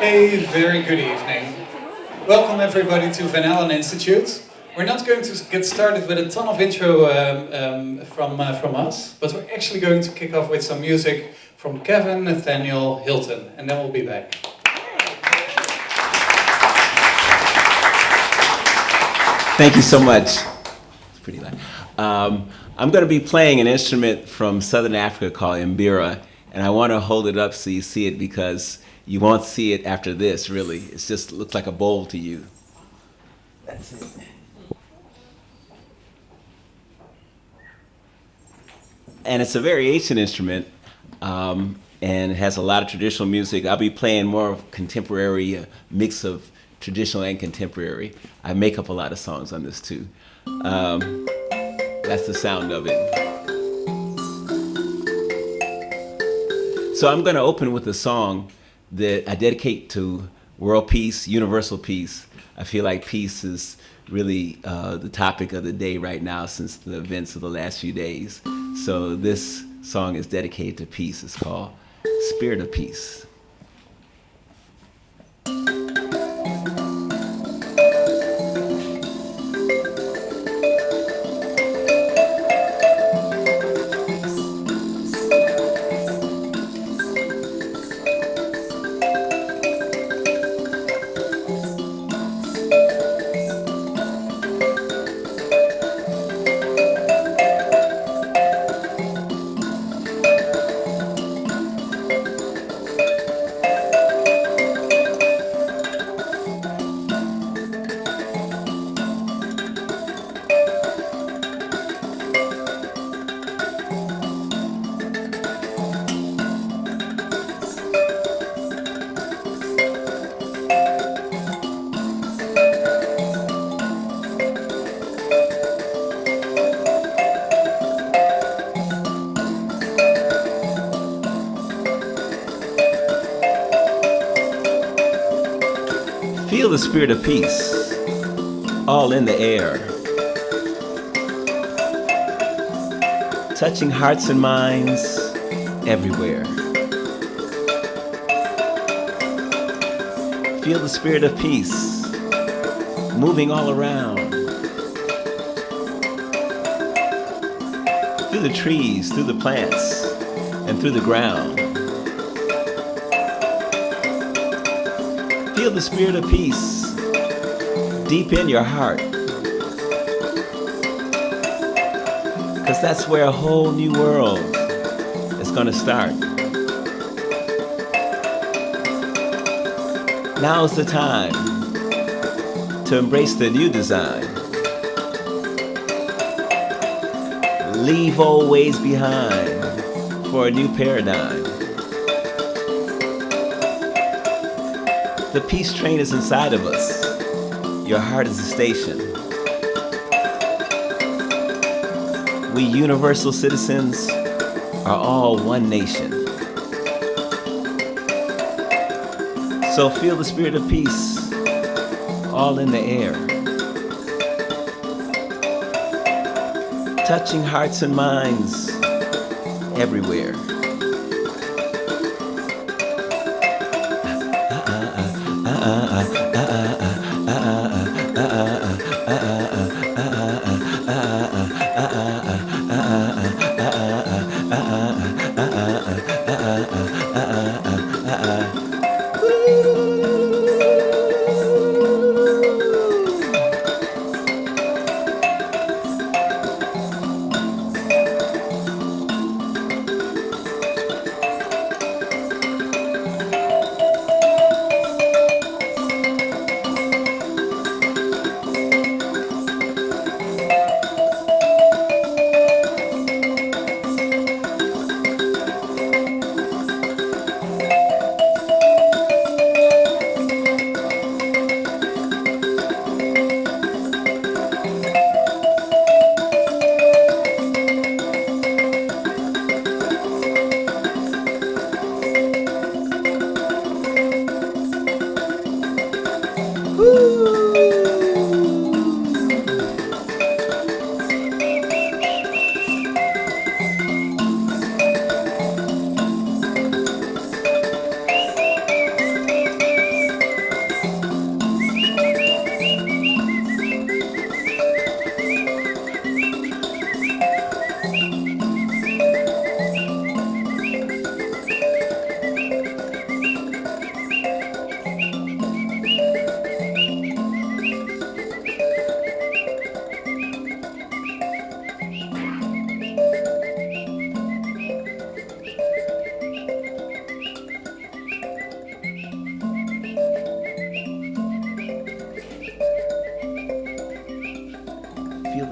A very good evening. Welcome everybody to Van Alen Institute. We're not going to get started with a ton of intro from us, but we're actually going to kick off with some music from Kevin Nathaniel Hylton, and then we'll be back. Thank you so much. It's pretty loud. I'm going to be playing an instrument from Southern Africa called mbira, and I want to hold it up so you see it because you won't see it after this, really. It just looks like a bowl to you. That's it. And it's a very ancient instrument, and it has a lot of traditional music. I'll be playing more of contemporary, mix of traditional and contemporary. I make up a lot of songs on this too. That's the sound of it. So I'm going to open with a song that I dedicate to world peace, universal peace. I feel like peace is really the topic of the day right now since the events of the last few days. So this song is dedicated to peace. It's called Spirit of Peace. Feel the spirit of peace all in the air, touching hearts and minds everywhere. Feel the spirit of peace moving all around, through the trees, through the plants, and through the ground. Feel the spirit of peace deep in your heart, because that's where a whole new world is going to start. Now's the time to embrace the new design. Leave old ways behind for a new paradigm. The peace train is inside of us. Your heart is the station. We universal citizens are all one nation. So feel the spirit of peace all in the air, touching hearts and minds everywhere.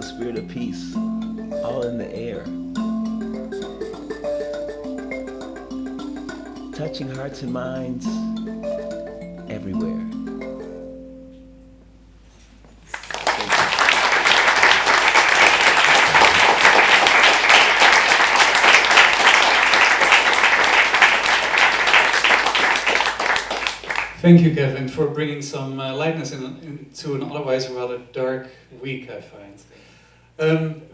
the spirit of peace, all in the air. Touching hearts and minds everywhere. Thank you, Kevin, for bringing some lightness into an otherwise rather dark week, I find.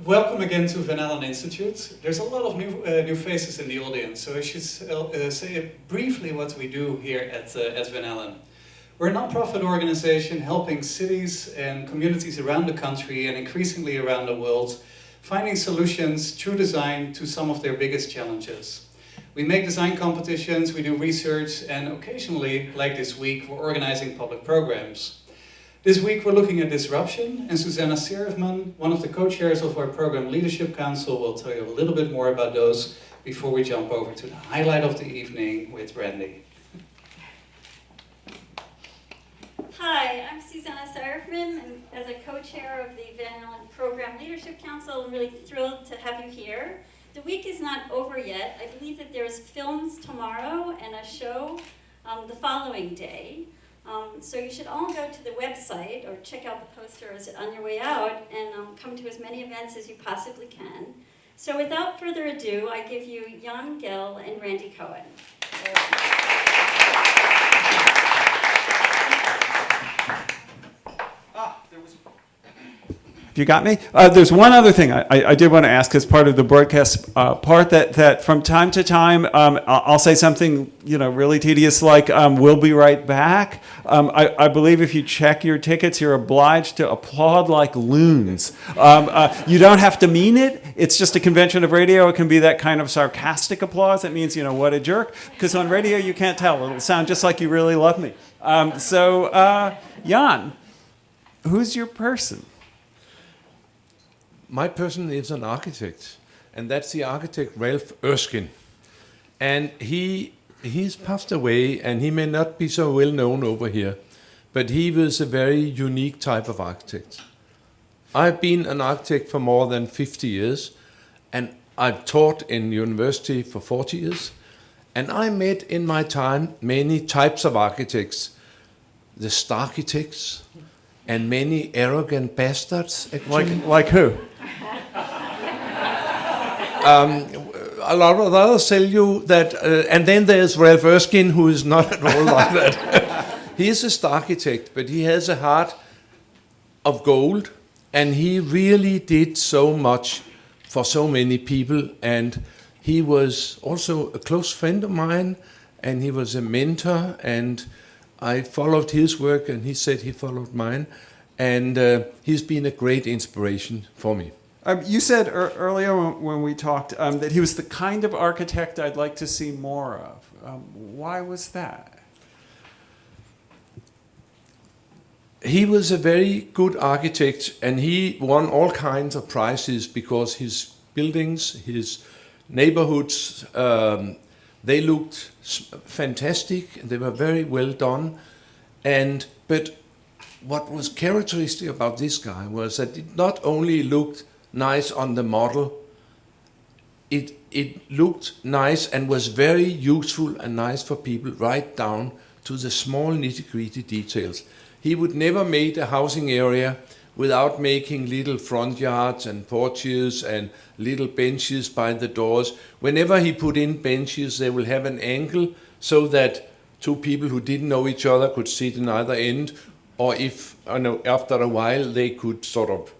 Welcome again to Van Alen Institute. There's a lot of new faces in the audience, so I should say briefly what we do here at Van Alen. We're a non-profit organization helping cities and communities around the country and increasingly around the world finding solutions through design to some of their biggest challenges. We make design competitions, we do research, and occasionally, like this week, we're organizing public programs. This week we're looking at disruption, and Susanna Serfman, one of the co-chairs of our Program Leadership Council, will tell you a little bit more about those before we jump over to the highlight of the evening with Randy. Hi, I'm Susanna Serfman, and as a co-chair of the Van Alen Program Leadership Council, I'm really thrilled to have you here. The week is not over yet. I believe that there's films tomorrow and a show the following day. So you should all go to the website or check out the posters on your way out and come to as many events as you possibly can. So without further ado, I give you Jan Gehl and Randy Cohen. You got me? There's one other thing I did want to ask as part of the broadcast part that from time to time I'll say something really tedious like we'll be right back. I believe if you check your tickets, you're obliged to applaud like loons. You don't have to mean it. It's just a convention of radio. It can be that kind of sarcastic applause. That means, what a jerk. Because on radio you can't tell. It'll sound just like you really love me. Jan, who's your person? My person is an architect, and that's the architect Ralph Erskine. And he's passed away, and he may not be so well known over here, but he was a very unique type of architect. I've been an architect for more than 50 years, and I've taught in university for 40 years, and I met in my time many types of architects, the starchitects, and many arrogant bastards. Like who? A lot of others tell you that, and then there's Ralph Erskine, who is not at all like that. He is a starchitect, but he has a heart of gold, and he really did so much for so many people, and he was also a close friend of mine, and he was a mentor, and I followed his work, and he said he followed mine, and he's been a great inspiration for me. You said earlier when we talked that he was the kind of architect I'd like to see more of. Why was that? He was a very good architect, and he won all kinds of prizes because his buildings, his neighborhoods, they looked fantastic. They were very well done. But what was characteristic about this guy was that it not only looked nice on the model, it looked nice and was very useful and nice for people right down to the small nitty-gritty details. He would never make a housing area without making little front yards and porches and little benches by the doors. Whenever he put in benches, they will have an angle so that two people who didn't know each other could sit in either end, or if after a while they could sort of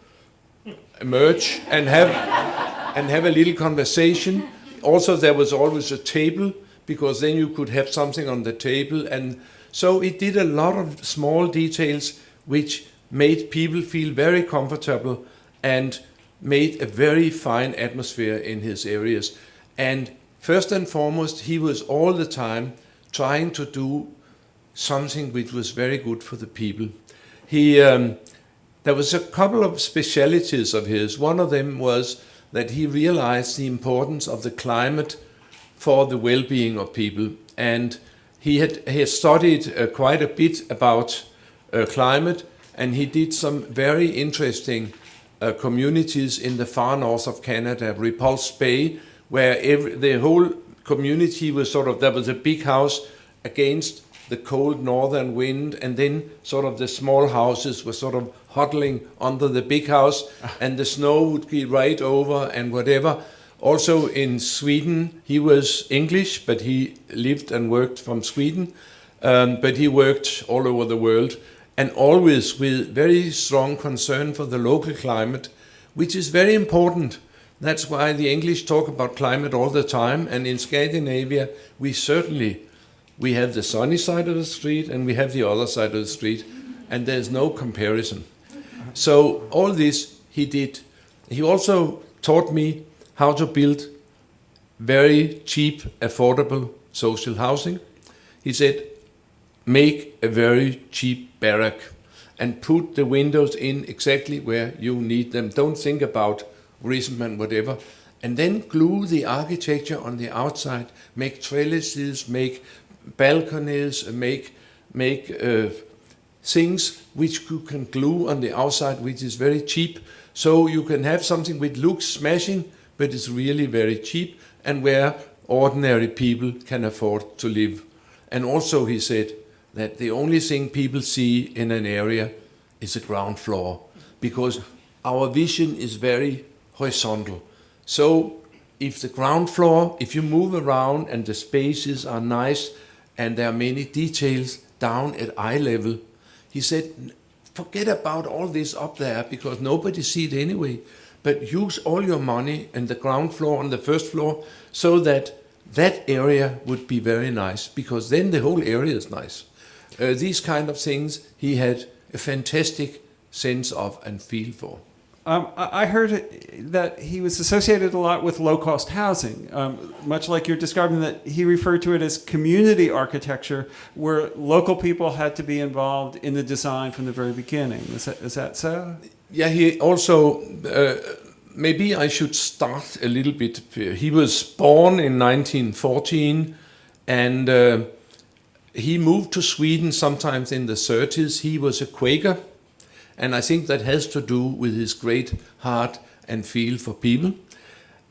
emerge and have a little conversation. Also, there was always a table, because then you could have something on the table. And so it did a lot of small details which made people feel very comfortable and made a very fine atmosphere in his areas. And first and foremost, he was all the time trying to do something which was very good for the people. There was a couple of specialities of his. One of them was that he realized the importance of the climate for the well-being of people. And he had studied quite a bit about climate, and he did some very interesting communities in the far north of Canada, Repulse Bay, where the whole community was there was a big house against the cold northern wind, and then sort of the small houses were sort of huddling under the big house, and the snow would be right over and whatever. Also in Sweden, he was English, but he lived and worked from Sweden, but he worked all over the world, and always with very strong concern for the local climate, which is very important. That's why the English talk about climate all the time, and in Scandinavia, we have the sunny side of the street and we have the other side of the street, and there's no comparison. So all this he did. He also taught me how to build very cheap, affordable social housing. He said, make a very cheap barrack and put the windows in exactly where you need them. Don't think about reason and whatever. And then glue the architecture on the outside, make trellises, make balconies, make things which you can glue on the outside, which is very cheap. So you can have something which looks smashing, but it's really very cheap, and where ordinary people can afford to live. And also he said that the only thing people see in an area is the ground floor, because our vision is very horizontal. So if the ground floor, if you move around and the spaces are nice and there are many details down at eye level, he said, forget about all this up there because nobody sees it anyway, but use all your money in the ground floor, on the first floor, so that that area would be very nice, because then the whole area is nice. These kind of things he had a fantastic sense of and feel for. I heard that he was associated a lot with low-cost housing, much like you're describing, that he referred to it as community architecture, where local people had to be involved in the design from the very beginning. Is that so? Yeah, he also, maybe I should start a little bit. He was born in 1914, and he moved to Sweden sometimes in the 30s. He was a Quaker. And I think that has to do with his great heart and feel for people.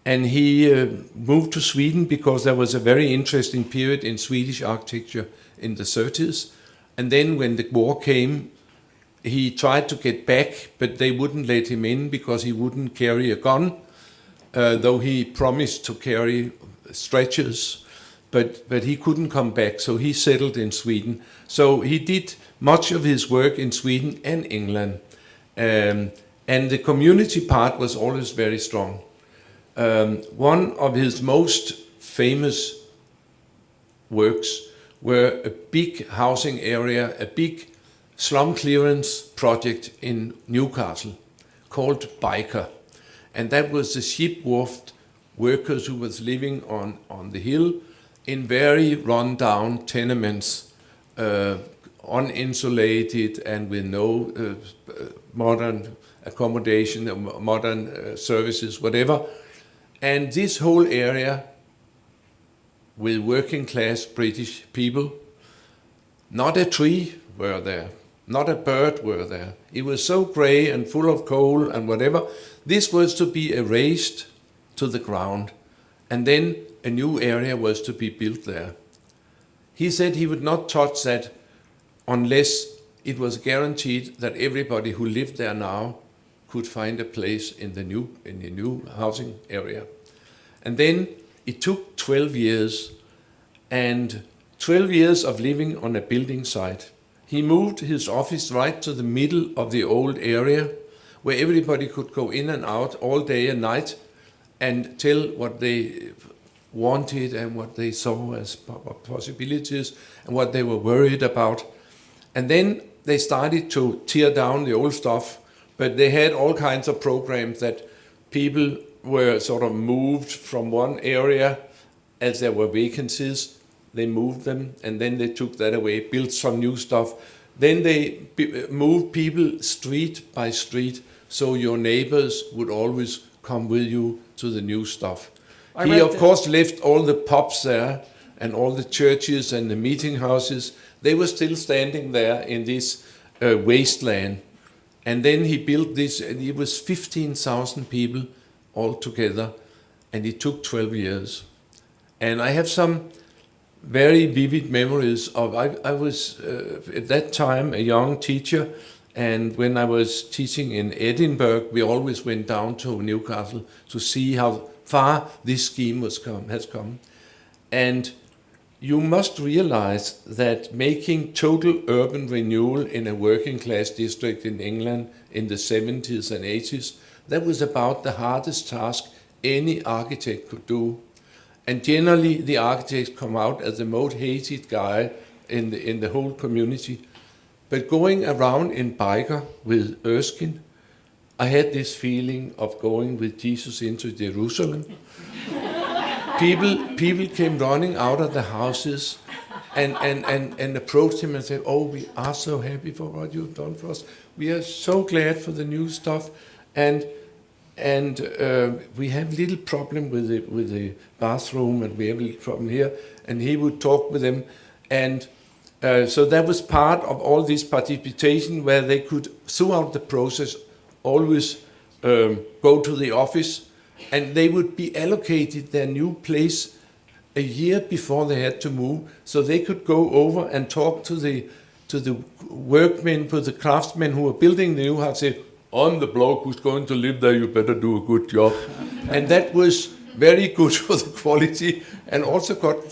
And he moved to Sweden because there was a very interesting period in Swedish architecture in the 30s. And then when the war came, he tried to get back, but they wouldn't let him in because he wouldn't carry a gun, though he promised to carry stretchers. But he couldn't come back, so he settled in Sweden. So he did much of his work in Sweden and England. And the community part was always very strong. One of his most famous works were a big housing area, a big slum clearance project in Newcastle called Biker. And that was the ship-wharfed workers who was living on the hill in very run-down tenements, uninsulated and with no modern accommodation, modern services, whatever. And this whole area with working class British people, not a tree were there, not a bird were there. It was so grey and full of coal and whatever. This was to be erased to the ground, and then a new area was to be built there. He said he would not touch that unless it was guaranteed that everybody who lived there now could find a place in the new housing area. And then it took 12 years, and 12 years of living on a building site. He moved his office right to the middle of the old area, where everybody could go in and out all day and night and tell what they wanted and what they saw as possibilities and what they were worried about. And then they started to tear down the old stuff, but they had all kinds of programs that people were sort of moved from one area as there were vacancies. They moved them, and then they took that away, built some new stuff. Then they moved people street by street, so your neighbors would always come with you to the new stuff. He, of course, left all the pubs there and all the churches and the meeting houses. They were still standing there in this wasteland. And then he built this, and it was 15,000 people all together, and it took 12 years. And I have some very vivid memories of, I was at that time a young teacher, and when I was teaching in Edinburgh, we always went down to Newcastle to see how far this scheme has come. And you must realize that making total urban renewal in a working class district in England in the 70s and 80s, that was about the hardest task any architect could do. And generally the architects come out as the most hated guy in the whole community. But going around in biker with Erskine, I had this feeling of going with Jesus into Jerusalem. People came running out of the houses and approached him and said, "Oh, we are so happy for what you've done for us. We are so glad for the new stuff, and we have little problem with the bathroom, and we have a little problem here." And he would talk with them, and so that was part of all this participation, where they could, throughout the process, always go to the office. And they would be allocated their new place a year before they had to move, so they could go over and talk to the workmen, to the craftsmen who were building the new house. Say, "I'm the bloke who's going to live there. You better do a good job." And that was very good for the quality, and also good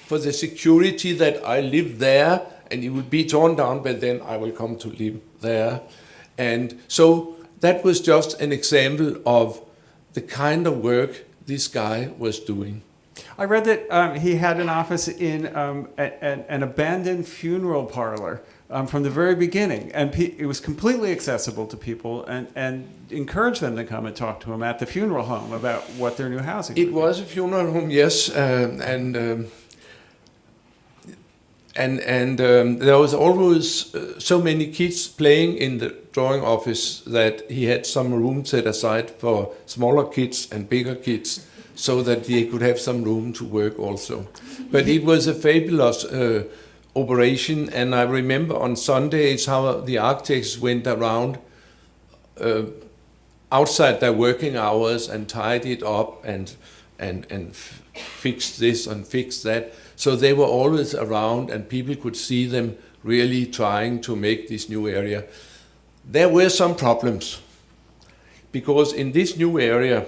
for the security that I live there, and it would be torn down, but then I will come to live there. And so that was just an example of the kind of work this guy was doing. I read that he had an office in an abandoned funeral parlor from the very beginning, and it was completely accessible to people, and encouraged them to come and talk to him at the funeral home about what their new housing would It be. was a funeral home, yes, and there was always so many kids playing in the drawing office that he had some room set aside for smaller kids and bigger kids, so that they could have some room to work also. But it was a fabulous operation, and I remember on Sundays how the architects went around outside their working hours and tidied up and fixed this and fixed that. So they were always around, and people could see them really trying to make this new area. There were some problems, because in this new area,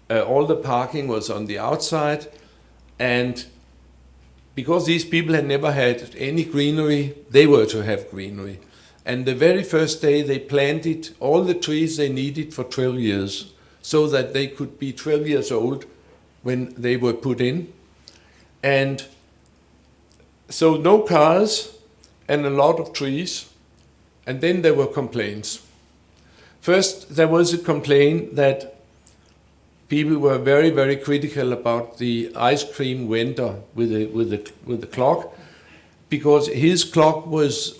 all the parking was on the outside, and because these people had never had any greenery, they were to have greenery. And the very first day they planted all the trees they needed for 12 years, so that they could be 12 years old when they were put in. And so no cars and a lot of trees, and then there were complaints. First, there was a complaint that people were very, very critical about the ice cream vendor with the clock, because his clock was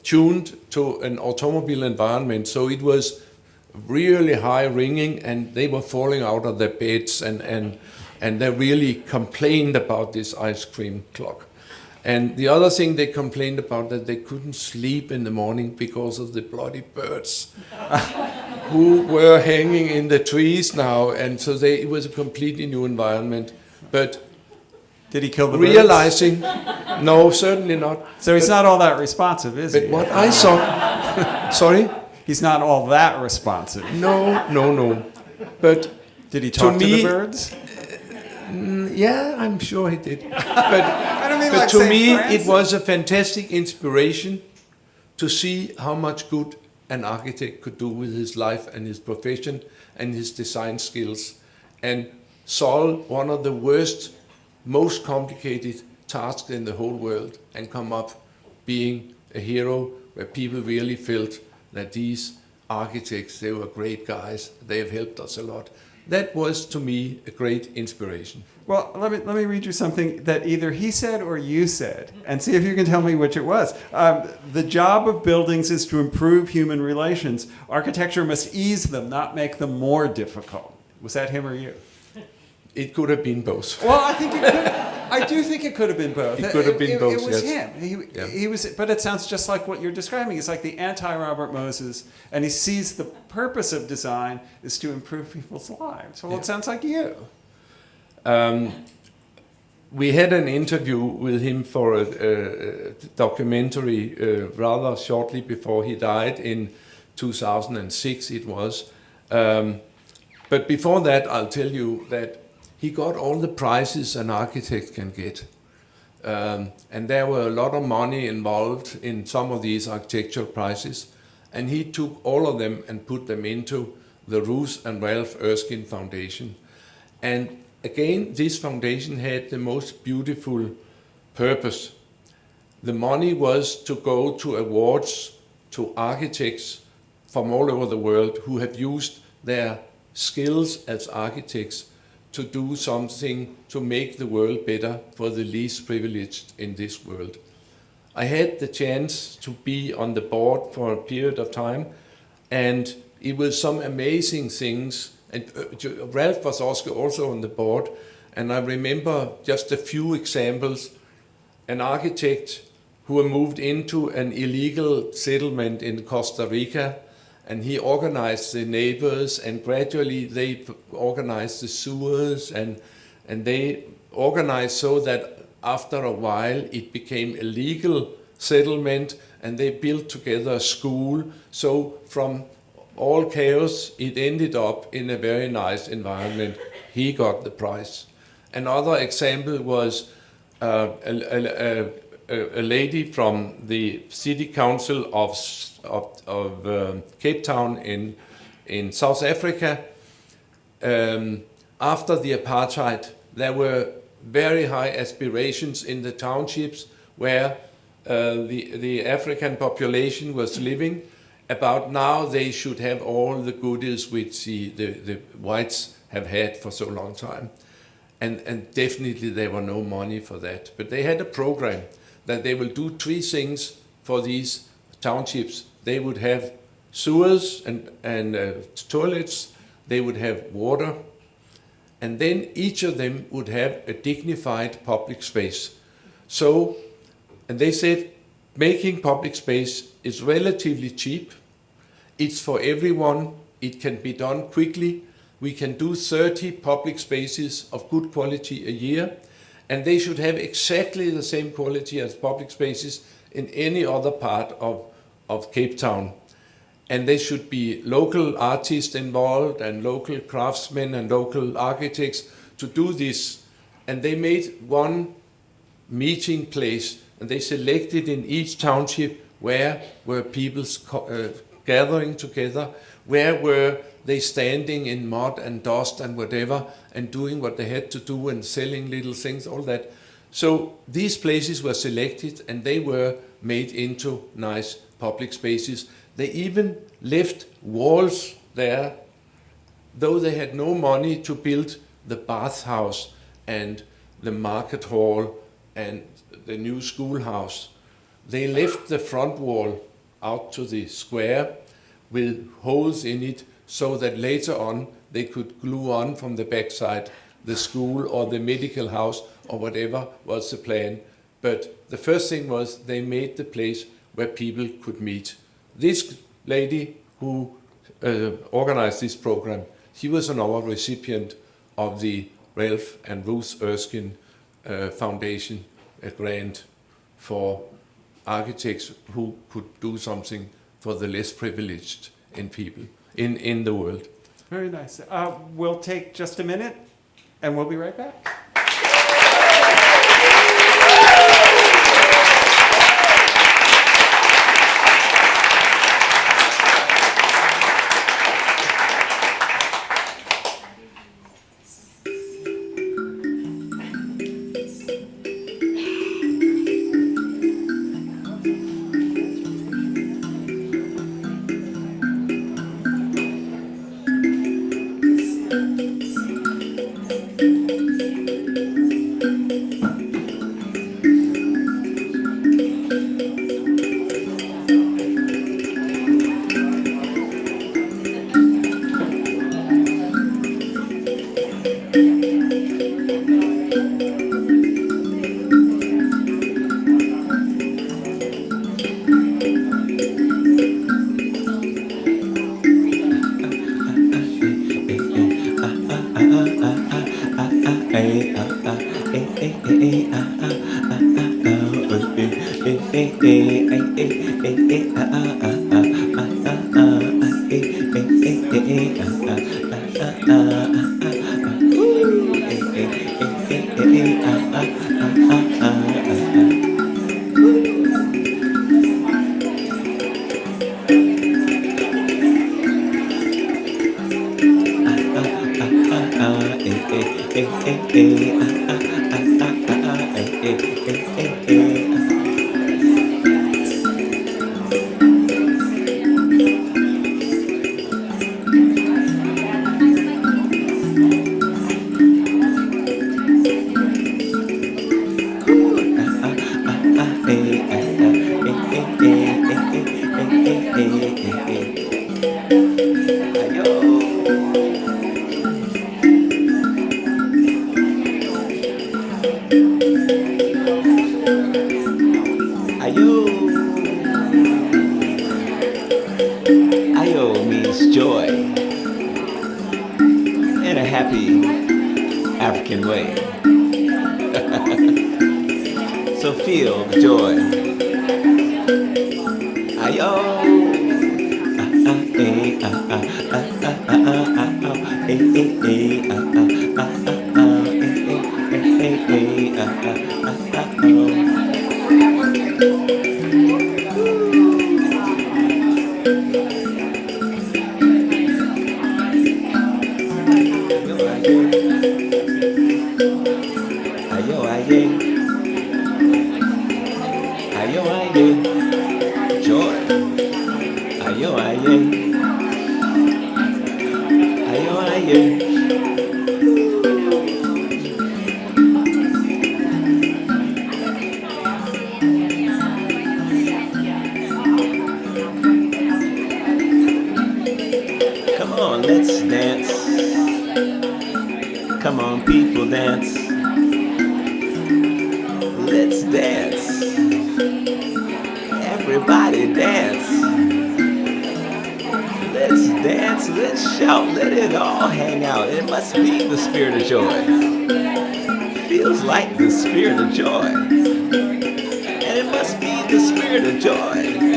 tuned to an automobile environment, so it was really high ringing, and they were falling out of their beds, and they really complained about this ice cream clock. And the other thing they complained about, that they couldn't sleep in the morning because of the bloody birds who were hanging in the trees now. And so it was a completely new environment. But Did he kill the realizing, no, certainly not. So he's not all that responsive, is he? But what I saw, sorry? He's not all that responsive. No. But Did he talk to me, the birds? Yeah, I'm sure he did. But, I don't mean but like to Saint me, Francis. it was a fantastic inspiration to see how much good an architect could do with his life and his profession and his design skills, and solve one of the worst, most complicated tasks in the whole world, and come up being a hero where people really felt that these architects, they were great guys, they have helped us a lot. That was, to me, a great inspiration. Well, let me read you something that either he said or you said, and see if you can tell me which it was. The job of buildings is to improve human relations. Architecture must ease them, not make them more difficult. Was that him or you? It could have been both. Well, I think it could. I do think it could have been both. It could have been both, It was yes. him. He was, but it sounds just like what you're describing. It's like the anti-Robert Moses, and he sees the purpose of design is to improve people's lives. Well, it sounds like you. We had an interview with him for a documentary rather shortly before he died in 2006 it was. But before that, I'll tell you that he got all the prizes an architect can get. And there were a lot of money involved in some of these architectural prizes. And he took all of them and put them into the Ruth and Ralph Erskine Foundation. And again, this foundation had the most beautiful purpose. The money was to go to awards to architects from all over the world who have used their skills as architects to do something to make the world better for the least privileged in this world. I had the chance to be on the board for a period of time, and it was some amazing things. And Ralph was also on the board, and I remember just a few examples. An architect who moved into an illegal settlement in Costa Rica, and he organized the neighbors, and gradually they organized the sewers, and they organized so that after a while it became a legal settlement, and they built together a school. So from all chaos, it ended up in a very nice environment. He got the prize. Another example was a lady from the city council of Cape Town in South Africa. After the apartheid, there were very high aspirations in the townships where the African population was living. About now they should have all the goodies which the whites have had for so long time. And definitely there were no money for that. But they had a program that they will do three things for these townships. They would have sewers and toilets, they would have water, and then each of them would have a dignified public space. So, and they said, making public space is relatively cheap. It's for everyone. It can be done quickly. We can do 30 public spaces of good quality a year, and they should have exactly the same quality as public spaces in any other part of Cape Town. And there should be local artists involved and local craftsmen and local architects to do this. And they made one meeting place, and they selected in each township where were people gathering together, where were they standing in mud and dust and whatever, and doing what they had to do and selling little things, all that. So these places were selected and they were made into nice public spaces. They even left walls there, though they had no money to build the bathhouse and the market hall and the new schoolhouse. They left the front wall out to the square with holes in it so that later on they could glue on from the backside the school or the medical house or whatever was the plan. But the first thing was they made the place where people could meet. This lady who organized this program, she was an award recipient of the Ralph and Ruth Erskine Foundation, a grant for architects who could do something for the less privileged in people in the world. Very nice. We'll take just a minute, and we'll be right back. Ayo means joy in a happy African way. So feel the joy. Ayo. Come on, let's dance. Come on, people, dance. Let's dance. Everybody dance. Let's dance, let's shout, let it all hang out. It must be the spirit of joy. Feels like the spirit of joy. And it must be the spirit of joy.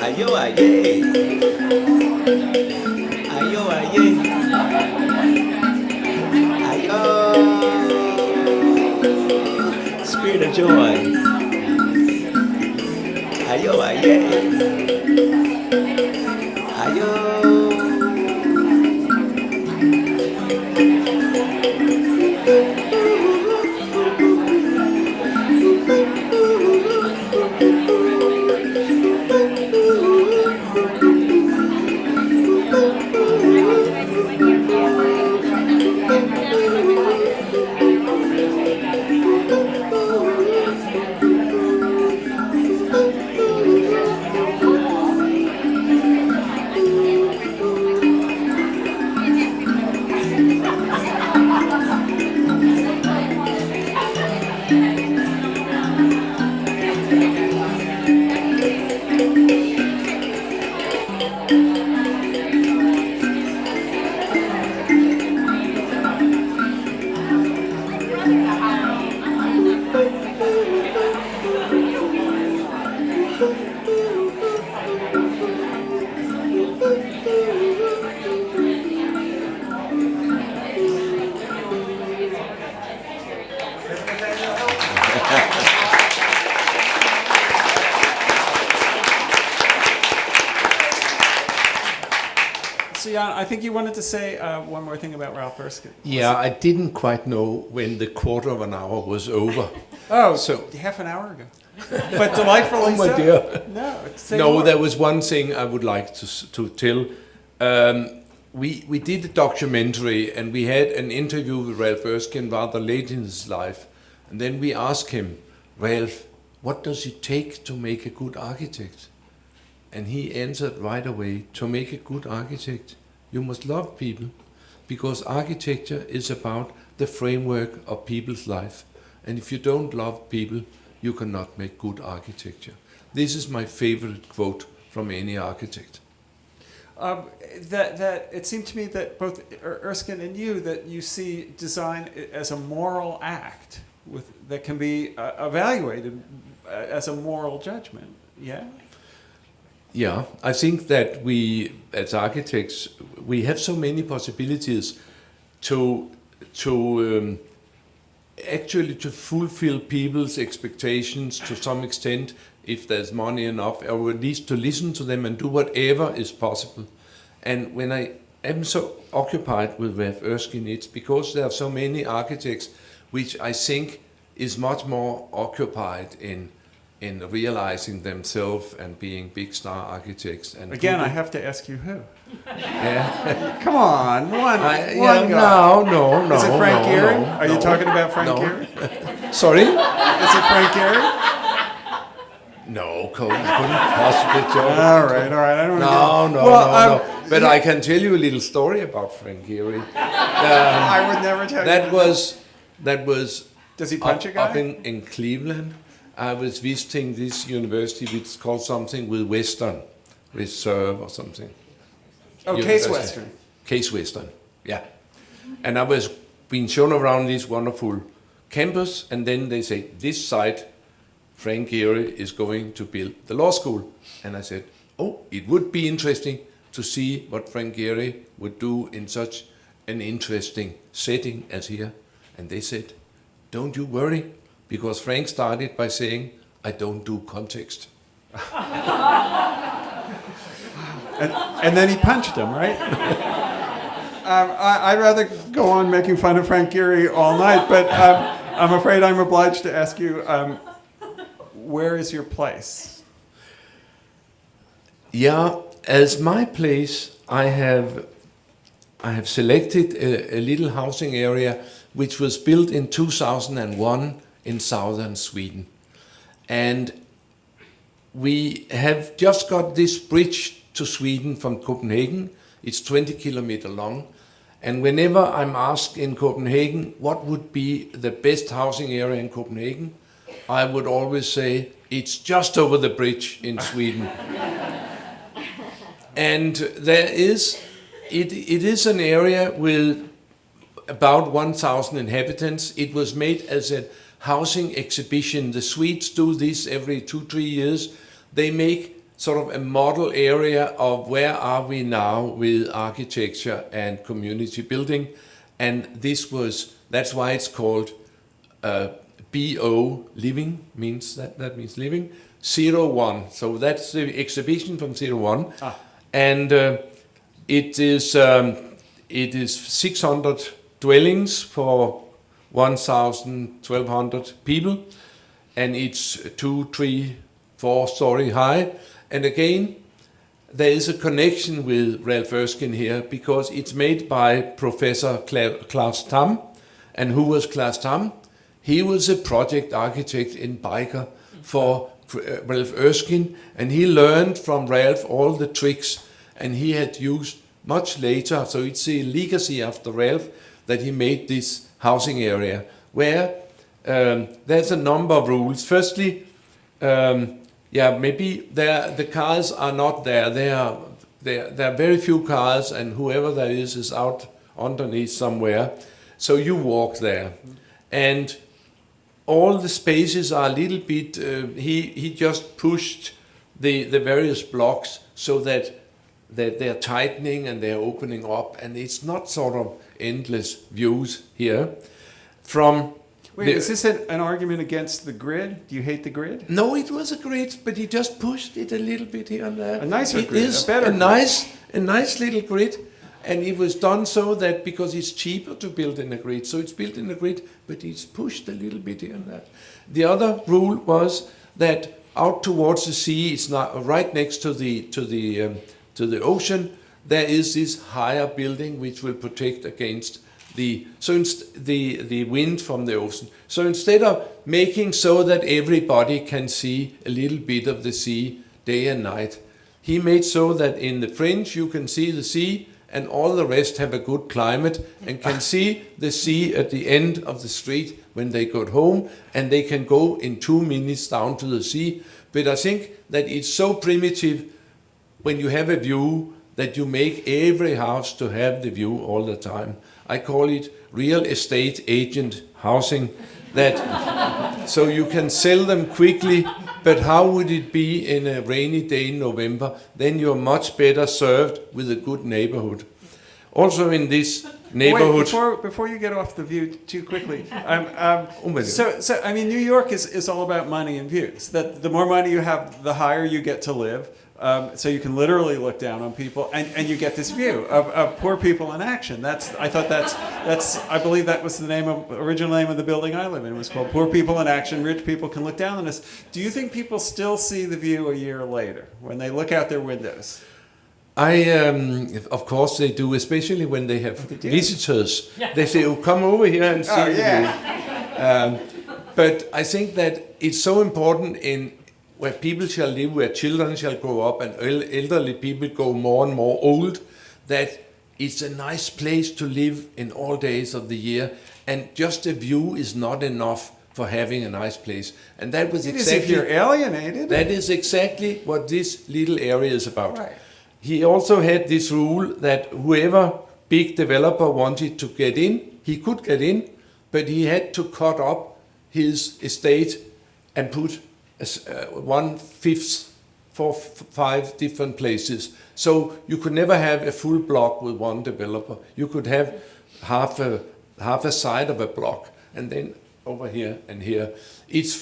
Ayo, aye. Ayo, aye. Ayo. Spirit of joy. Ayo, aye. Ayo. So, Jan, I think you wanted to say one more thing about Ralph Erskine. Yeah, I didn't quite know when the quarter of an hour was over. Oh, So- half an hour ago. But delightfully Oh, my so. dear. No, say No, more. there was one thing I would like to tell. We did a documentary and we had an interview with Ralph Erskine rather late in his life. And then we asked him, Ralph, what does it take to make a good architect? And he answered right away, to make a good architect, you must love people, because architecture is about the framework of people's life. And if you don't love people, you cannot make good architecture. This is my favorite quote from any architect. That it seemed to me that both Erskine and you, that you see design as a moral act that can be evaluated as a moral judgment. Yeah. Yeah, I think that we, as architects, we have so many possibilities to actually to fulfill people's expectations to some extent, if there's money enough, or at least to listen to them and do whatever is possible. And when I am so occupied with Ralph Erskine, it's because there are so many architects which I think is much more occupied in realizing themselves and being big star architects. And Again, I have to ask you who. Yeah. Come on, one Yeah, guy. no. Is it Frank no, Gehry? no, Are you no, talking about Frank no. Gehry? Sorry? Is it Frank Gehry? No, Cole, couldn't possibly joke. All right. I don't No. Well, But I can tell you a little story about Frank Gehry. I would never tell you. That was Does he punch a guy? up in Cleveland. I was visiting this university which is called something with Western Reserve or something. Oh, Case University. Western. Case Western, yeah. And I was being shown around this wonderful campus, and then they say, this site, Frank Gehry is going to build the law school. And I said, oh, it would be interesting to see what Frank Gehry would do in such an interesting setting as here. And they said, don't you worry, because Frank started by saying, I don't do context. And then he punched him, right? I'd rather go on making fun of Frank Gehry all night, but I'm afraid I'm obliged to ask you, where is your place? Yeah, as my place, I have selected a little housing area which was built in 2001 in southern Sweden. And we have just got this bridge to Sweden from Copenhagen. It's 20 kilometers long. And whenever I'm asked in Copenhagen what would be the best housing area in Copenhagen, I would always say, it's just over the bridge in Sweden. And it is an area with about 1,000 inhabitants. It was made as a housing exhibition. The Swedes do this every 2-3 years. They make sort of a model area of where are we now with architecture and community building. And that's why it's called BO, living, that means living, 01. So that's the exhibition from 01. And it is 600 dwellings for 1,200 people, and it's 2, 3, 4 story high. And again, there is a connection with Ralph Erskine here because it's made by Professor Klaus Tam. And who was Klaus Tam? He was a project architect in Baker for Ralph Erskine, and he learned from Ralph all the tricks, and he had used much later, so it's a legacy after Ralph, that he made this housing area where there's a number of rules. Firstly, maybe the cars are not there. They are there are very few cars, and whoever there is out underneath somewhere. So you walk there, and all the spaces are a little bit. He just pushed the various blocks so that they're tightening and they're opening up, and it's not sort of endless views here. Wait, is this an argument against the grid? Do you hate the grid? No, it was a grid, but he just pushed it a little bit here and there. A nicer it grid, is a better a nice little grid, and it was done so that because it's cheaper to build in a grid, so it's built in a grid, but it's pushed a little bit here and there. The other rule was that out towards the sea, it's not right next to the ocean. There is this higher building which will protect against the wind from the ocean. So instead of making so that everybody can see a little bit of the sea day and night, he made so that in the fringe you can see the sea, and all the rest have a good climate and can see the sea at the end of the street when they go home, and they can go in 2 minutes down to the sea. But I think that it's so primitive when you have a view that you make every house to have the view all the time. I call it real estate agent housing, that so you can sell them quickly, but how would it be in a rainy day in November? Then you're much better served with a good neighborhood. Also in this neighborhood... Wait, before you get off the view too quickly, so I mean, New York is all about money and views. That the more money you have, the higher you get to live. So you can literally look down on people, and you get this view of poor people in action. I believe that was the original name of the building I live in. It was called Poor People in Action. Rich people can look down on us. Do you think people still see the view a year later when they look out their windows? Of course they do, especially when they have visitors. They say, "Oh, come over here and see the view." But I think that it's so important in where people shall live, where children shall grow up, and elderly people go more and more old, that it's a nice place to live in all days of the year, and just a view is not enough for having a nice place. And that was exactly... If you're alienated. That is exactly what this little area is about. Right. He also had this rule that whoever big developer wanted to get in, he could get in, but he had to cut up his estate and put 1/5 for 5 different places. So you could never have a full block with one developer. You could have half a side of a block, and then over here and here. It's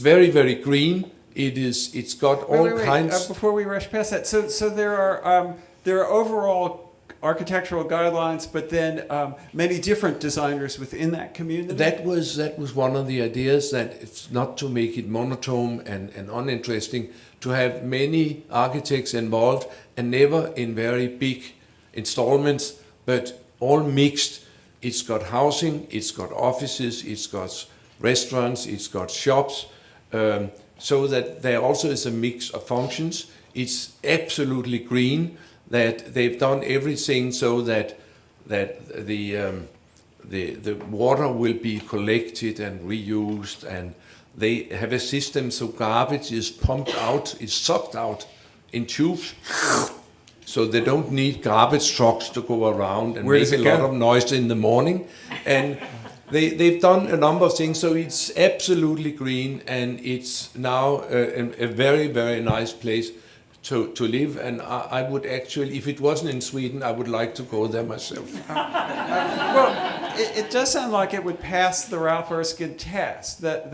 very, very green. It's got all kinds. Before we rush past that, so there are overall architectural guidelines, but then many different designers within that community. That was one of the ideas, that it's not to make it monotone and uninteresting, to have many architects involved, and never in very big installments, but all mixed. It's got housing, it's got offices, it's got restaurants, it's got shops, so that there also is a mix of functions. It's absolutely green. That they've done everything so that the water will be collected and reused, and they have a system so garbage is pumped out, is sucked out in tubes, so they don't need garbage trucks to go around and make a lot of noise in the morning. And they've done a number of things, so it's absolutely green, and it's now a very, very nice place to live. And I would actually, if it wasn't in Sweden, I would like to go there myself. Well, it does sound like it would pass the Ralph Erskine test, that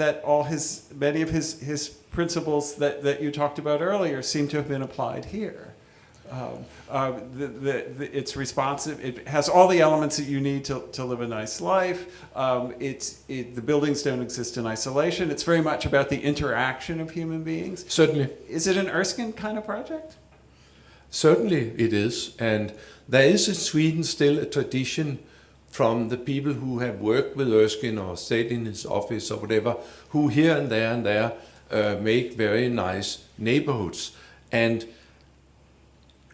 many of his principles that you talked about earlier seem to have been applied here. It's responsive. It has all the elements that you need to live a nice life. The buildings don't exist in isolation. It's very much about the interaction of human beings. Certainly. Is it an Erskine kind of project? Certainly it is. And there is in Sweden still a tradition from the people who have worked with Erskine or stayed in his office or whatever, who here and there make very nice neighborhoods. And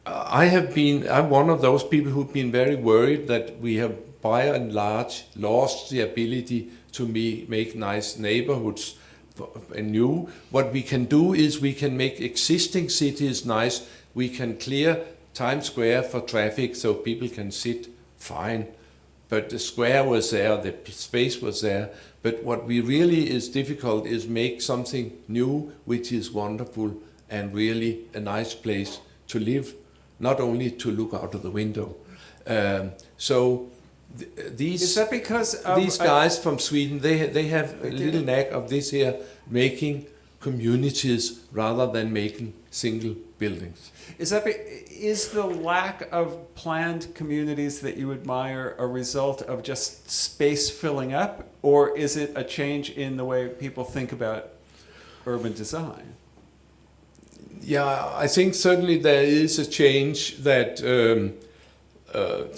I'm one of those people who've been very worried that we have by and large lost the ability to make nice neighborhoods new. What we can do is we can make existing cities nice we can clear Times Square for traffic so people can sit fine. But the square was there, the space was there. But what we really is difficult is make something new, which is wonderful and really a nice place to live, not only to look out of the window. These Is that because of, these guys from Sweden, they have a little knack of this here, making communities rather than making single buildings. Is the lack of planned communities that you admire a result of just space filling up, or is it a change in the way people think about urban design? Yeah, I think certainly there is a change that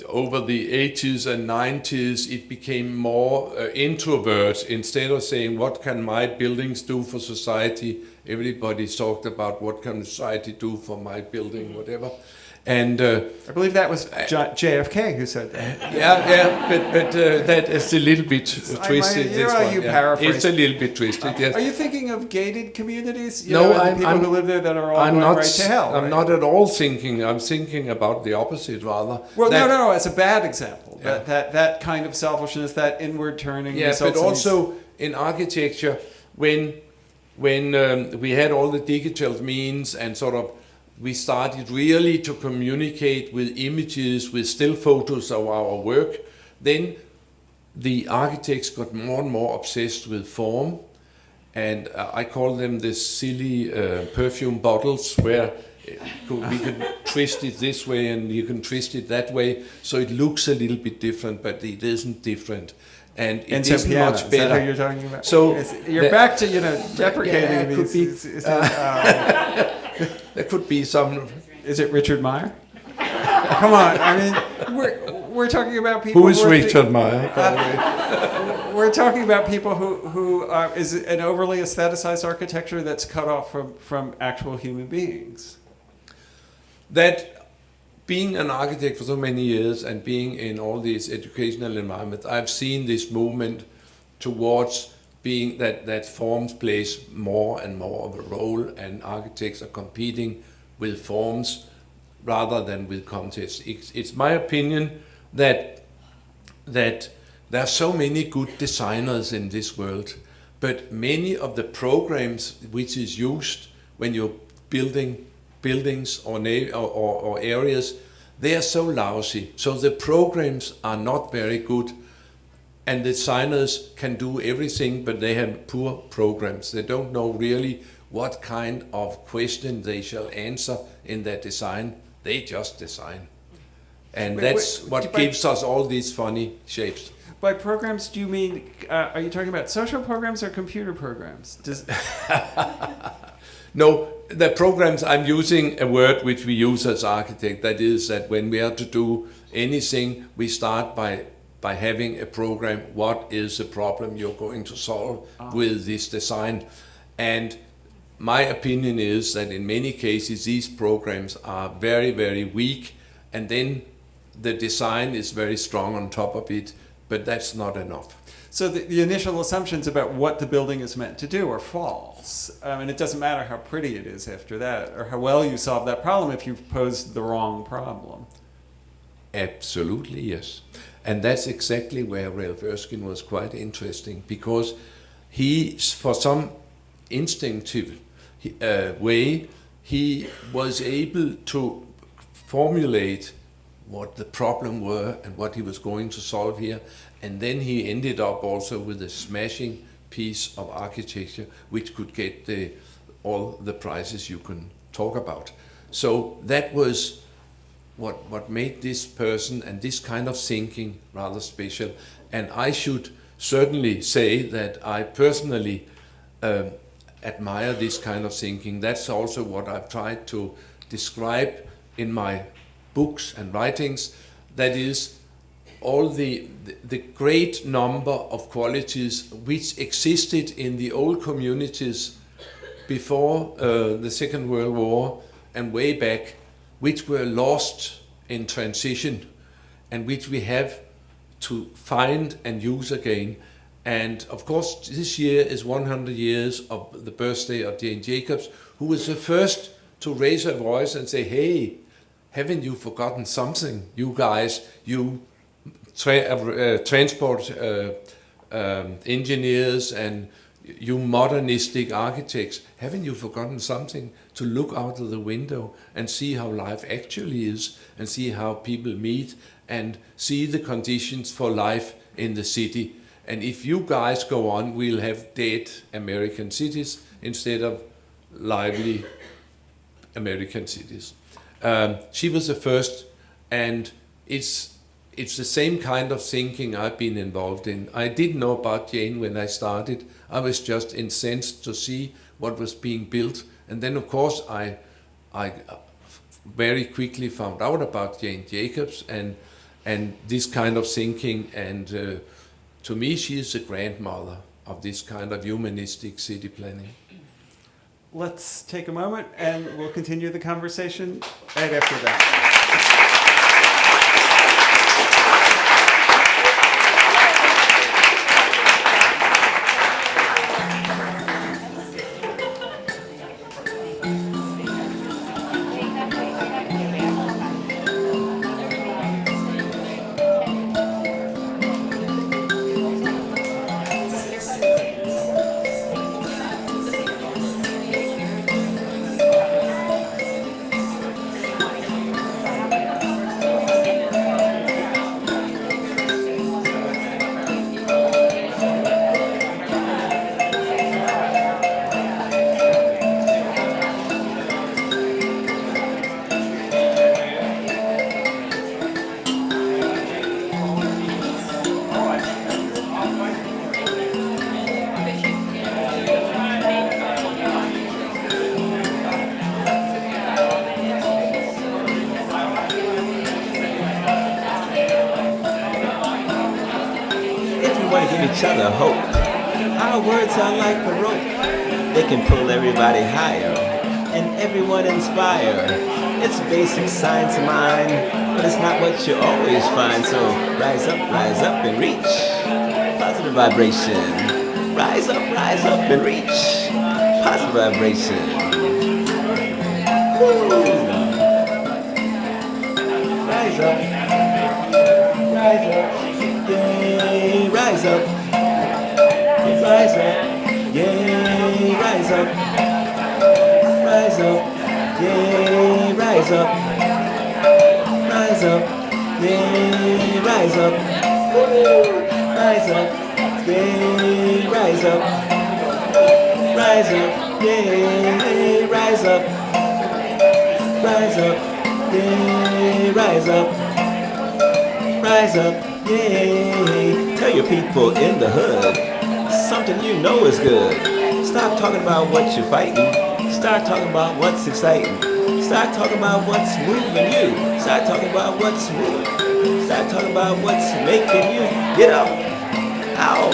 over the 80s and 90s it became more introvert. Instead of saying what can my buildings do for society, everybody talked about what can society do for my building, whatever. And I believe that was JFK who said that. yeah, but that is a little bit twisted. It's a little bit twisted. Yes. Are you thinking of gated communities? I'm who live there that are all going right to hell. I'm not at all thinking. I'm thinking about the opposite rather. Well, no. It's a bad example. Yeah. That kind of selfishness, that inward turning. Yeah, but also in architecture, when we had all the digital means and sort of. We started really to communicate with images, with still photos of our work. Then the architects got more and more obsessed with form. And I call them the silly perfume bottles where we can twist it this way and you can twist it that way. So it looks a little bit different, but it isn't different. And it isn't piano, much better. Is that who you're talking about? So you're back to deprecating these. There could be some. Is it Richard Meyer? Come on, I mean, we're talking about people. Who is Richard Meyer? We're talking about people who is an overly aestheticized architecture that's cut off from actual human beings. That being an architect for so many years and being in all these educational environments, I've seen this movement towards being that forms plays more and more of a role, and architects are competing with forms rather than with context. It's my opinion that there are so many good designers in this world, but many of the programs which is used when you're building buildings or areas, they are so lousy. So the programs are not very good. And the designers can do everything, but they have poor programs. They don't know really what kind of question they shall answer in their design. They just design. And that's what gives us all these funny shapes. By programs, do you mean, are you talking about social programs or computer programs? No, the programs, I'm using a word which we use as architect. That is that when we are to do anything, we start by having a program. What is the problem you're going to solve with this design? And my opinion is that in many cases these programs are very, very weak, and then the design is very strong on top of it, but that's not enough. So the initial assumptions about what the building is meant to do are false. And it doesn't matter how pretty it is after that, or how well you solve that problem if you've posed the wrong problem. Absolutely, yes. And that's exactly where Ralph Erskine was quite interesting, because he, for some instinctive way, he was able to formulate what the problem were and what he was going to solve here. And then he ended up also with a smashing piece of architecture which could get all the prizes you can talk about. So that was what made this person and this kind of thinking rather special. And I should certainly say that I personally admire this kind of thinking. That's also what I've tried to describe in my books and writings. That is, all the great number of qualities which existed in the old communities before the Second World War and way back, which were lost in transition and which we have to find and use again. And of course, this year is 100 years of the birthday of Jane Jacobs, who was the first to raise her voice and say, hey, haven't you forgotten something, you guys, you transport engineers and you modernistic architects, haven't you forgotten something to look out of the window and see how life actually is and see how people meet and see the conditions for life in the city? And if you guys go on, we'll have dead American cities instead of lively American cities. She was the first, and it's the same kind of thinking I've been involved in. I didn't know about Jane when I started. I was just incensed to see what was being built. And then, of course, I very quickly found out about Jane Jacobs and this kind of thinking. And to me, she is the grandmother of this kind of humanistic city planning. Let's take a moment and we'll continue the conversation right after that. Each other hope. Our words are like a rope. They can pull everybody higher and everyone inspire. It's basic science of mind, but it's not what you always find. So rise up and reach positive vibration. Rise up and reach positive vibration. Woo. Rise up, yay, rise up. Rise up, yay, rise up. Rise up, yay, rise up. Rise up, yay, rise up. Rise up, yay, rise up. Rise up, yay, rise up. Rise up, yay, rise up. Rise up, yay. Tell your people in the hood something you know is good. Stop talking about what you're fighting. Start talking about what's exciting. Start talking about what's moving you. Start talking about what's moving. Start talking about what's making you get up. Ow.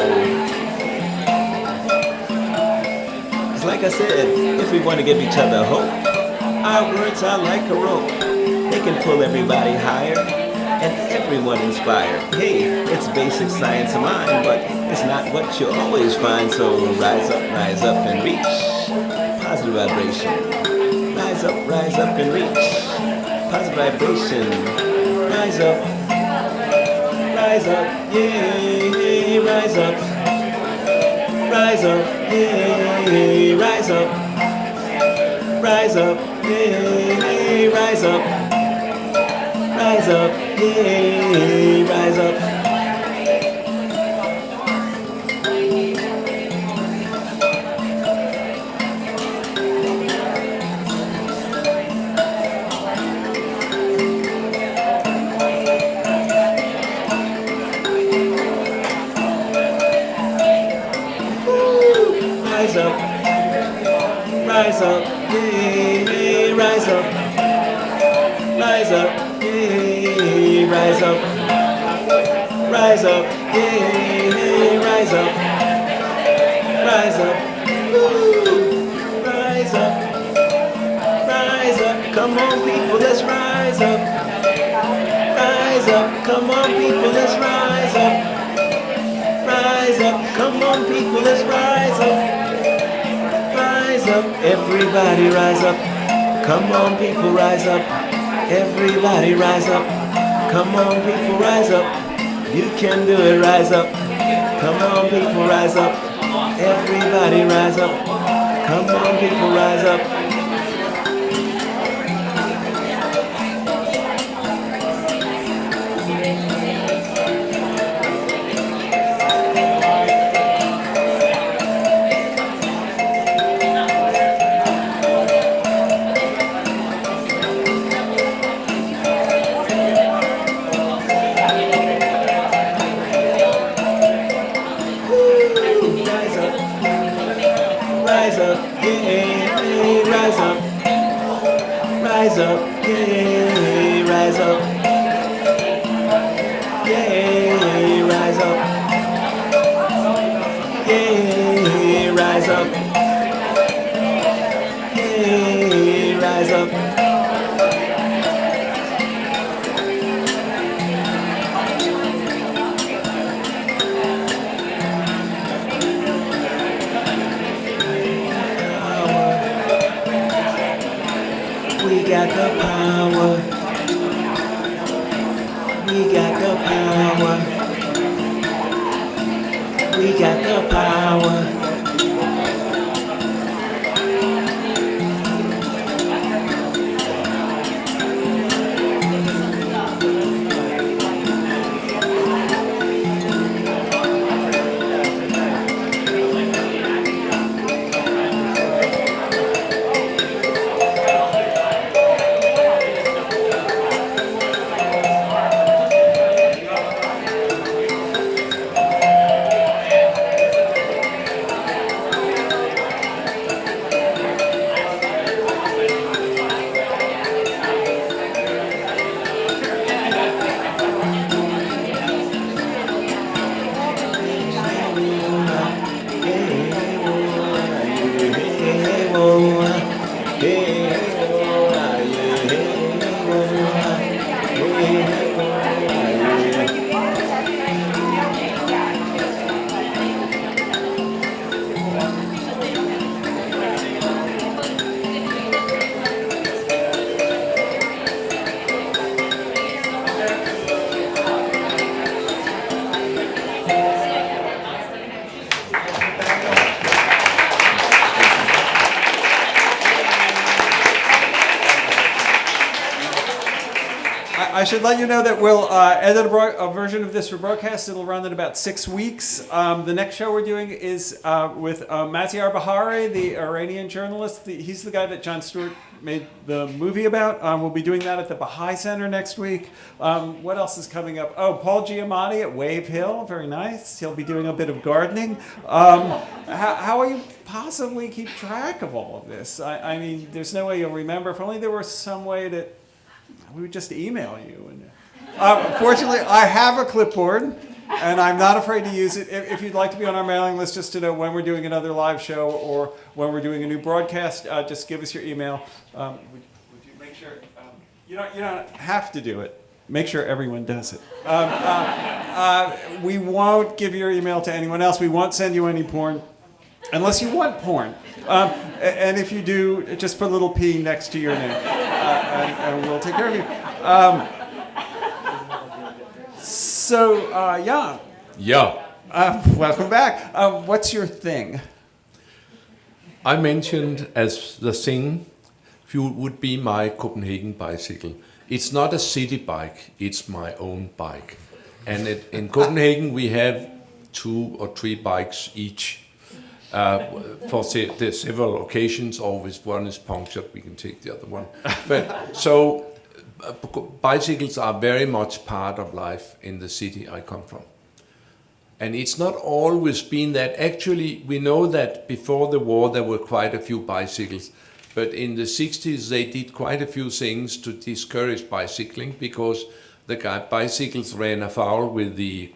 It's like I said, if we want to give each other hope, our words are like a rope. They can pull everybody higher and everyone inspired. Hey, it's basic science of mind, but it's not what you always find. So rise up and reach positive vibration. Rise up and reach positive vibration. Rise up, yay, rise up. Rise up, yay, rise up. Rise up, yay, rise up. Rise up, yay, rise up. Rise up, yay, rise up. Rise up, yay, rise up. Rise up, yay, rise up. Rise up, woo, rise up. Rise up, come on people, let's rise up. Rise up, come on people, let's rise up. Rise up, come on people, let's rise up. Rise up, everybody rise up. Come on, people, rise up. Everybody rise up. Come on, people, rise up. You can do it, rise up. Come on, people, rise up. Everybody rise up. Come on, people, rise up. Rise up, yeah, rise up, yeah, rise up, yeah, rise up, yeah, rise up. We got the power. We got the power. We got the power. I should let you know that we'll edit a version of this rebroadcast. It'll run in about 6 weeks. The next show we're doing is with Maziar Bahari, the Iranian journalist. He's the guy that Jon Stewart made the movie about. We'll be doing that at the Baha'i Center next week. What else is coming up? Oh, Paul Giamatti at Wave Hill. Very nice. He'll be doing a bit of gardening. How will you possibly keep track of all of this? I mean, there's no way you'll remember. If only there was some way that we would just email you. Fortunately, I have a clipboard, and I'm not afraid to use it. If you'd like to be on our mailing list just to know when we're doing another live show or when we're doing a new broadcast, just give us your email. Would you make sure, you don't have to do it. Make sure everyone does it. We won't give your email to anyone else. We won't send you any porn unless you want porn. And if you do, just put a little P next to your name, and we'll take care of you. Jan. Yeah. Welcome back. What's your thing? I mentioned as the thing would be my Copenhagen bicycle. It's not a city bike, it's my own bike. And in Copenhagen we have 2 or 3 bikes each. For the several occasions, or if one is punctured, we can take the other one. But so bicycles are very much part of life in the city I come from. And it's not always been that. Actually, we know that before the war there were quite a few bicycles, but in the 60s they did quite a few things to discourage bicycling because the bicycles ran afoul with the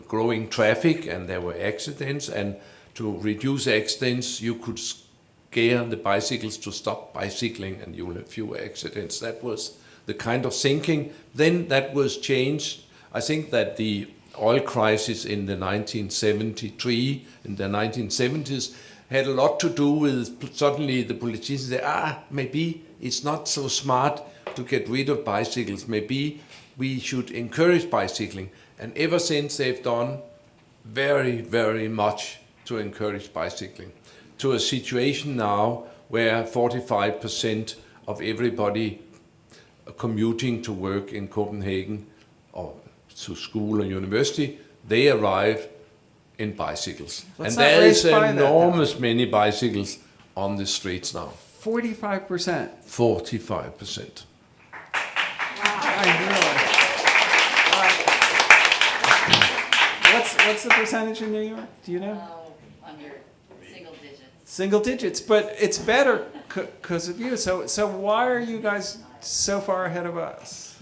growing traffic and there were accidents, and to reduce accidents, you could scare the bicycles to stop bicycling and you'll have fewer accidents. That was the kind of thinking. Then that was changed. I think that the oil crisis in the 1973, in the 1970s, had a lot to do with suddenly the politicians say, maybe it's not so smart to get rid of bicycles. Maybe we should encourage bicycling. And ever since they've done very, very much to encourage bicycling, to a situation now where 45% of everybody commuting to work in Copenhagen or to school or university, they arrive in bicycles. Let's and not there race is by that, enormous many bicycles on the streets now. 45%. 45%. What's the percentage in New York? Do you know? Under single digits. Single digits, but it's better because of you. So why are you guys so far ahead of us?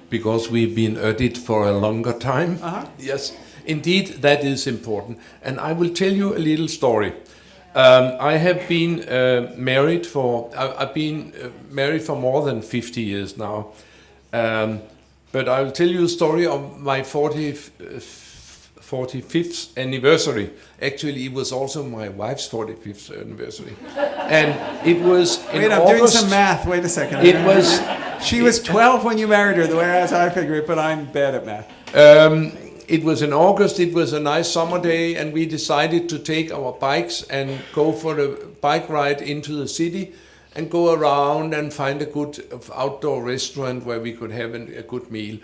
Because we've been at it for a longer time. Uh-huh. Yes, indeed, that is important. And I will tell you a little story. I have been married for. I've been married for more than 50 years now. But I will tell you a story of my 45th anniversary. Actually, it was also my wife's 45th anniversary, and it was in Wait, I'm August. doing some math. Wait a second. It was. She was 12 when you married her, the way as I figure it, but I'm bad at math. It was in August, it was a nice summer day, and we decided to take our bikes and go for a bike ride into the city and go around and find a good outdoor restaurant where we could have a good meal.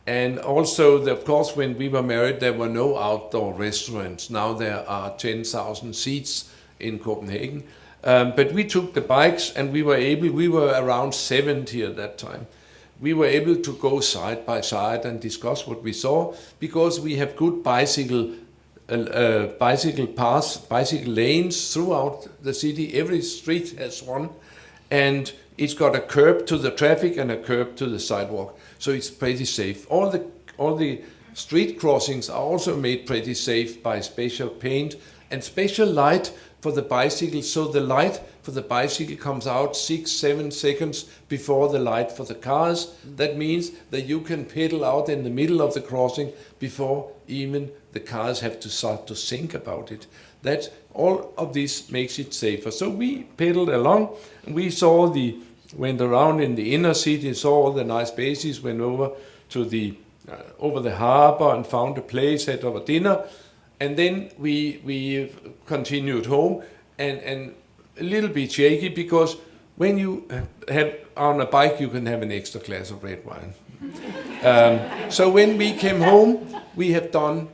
And also, of course, when we were married, there were no outdoor restaurants. Now there are 10,000 seats in Copenhagen. But we took the bikes and we were around 70 at that time. We were able to go side by side and discuss what we saw because we have good bicycle paths, bicycle lanes throughout the city. Every street has one, and it's got a curb to the traffic and a curb to the sidewalk, so it's pretty safe. All the street crossings are also made pretty safe by special paint and special light for the bicycle, so the light for the bicycle comes out 6-7 seconds before the light for the cars. That means that you can pedal out in the middle of the crossing before even the cars have to start to think about it. That all of this makes it safer. So we pedaled along, and we went around in the inner city, saw all the nice places, went over to over the harbor and found a place, had our dinner. And then we continued home, and a little bit shaky because when you have on a bike, you can have an extra glass of red wine. So when we came home, we have done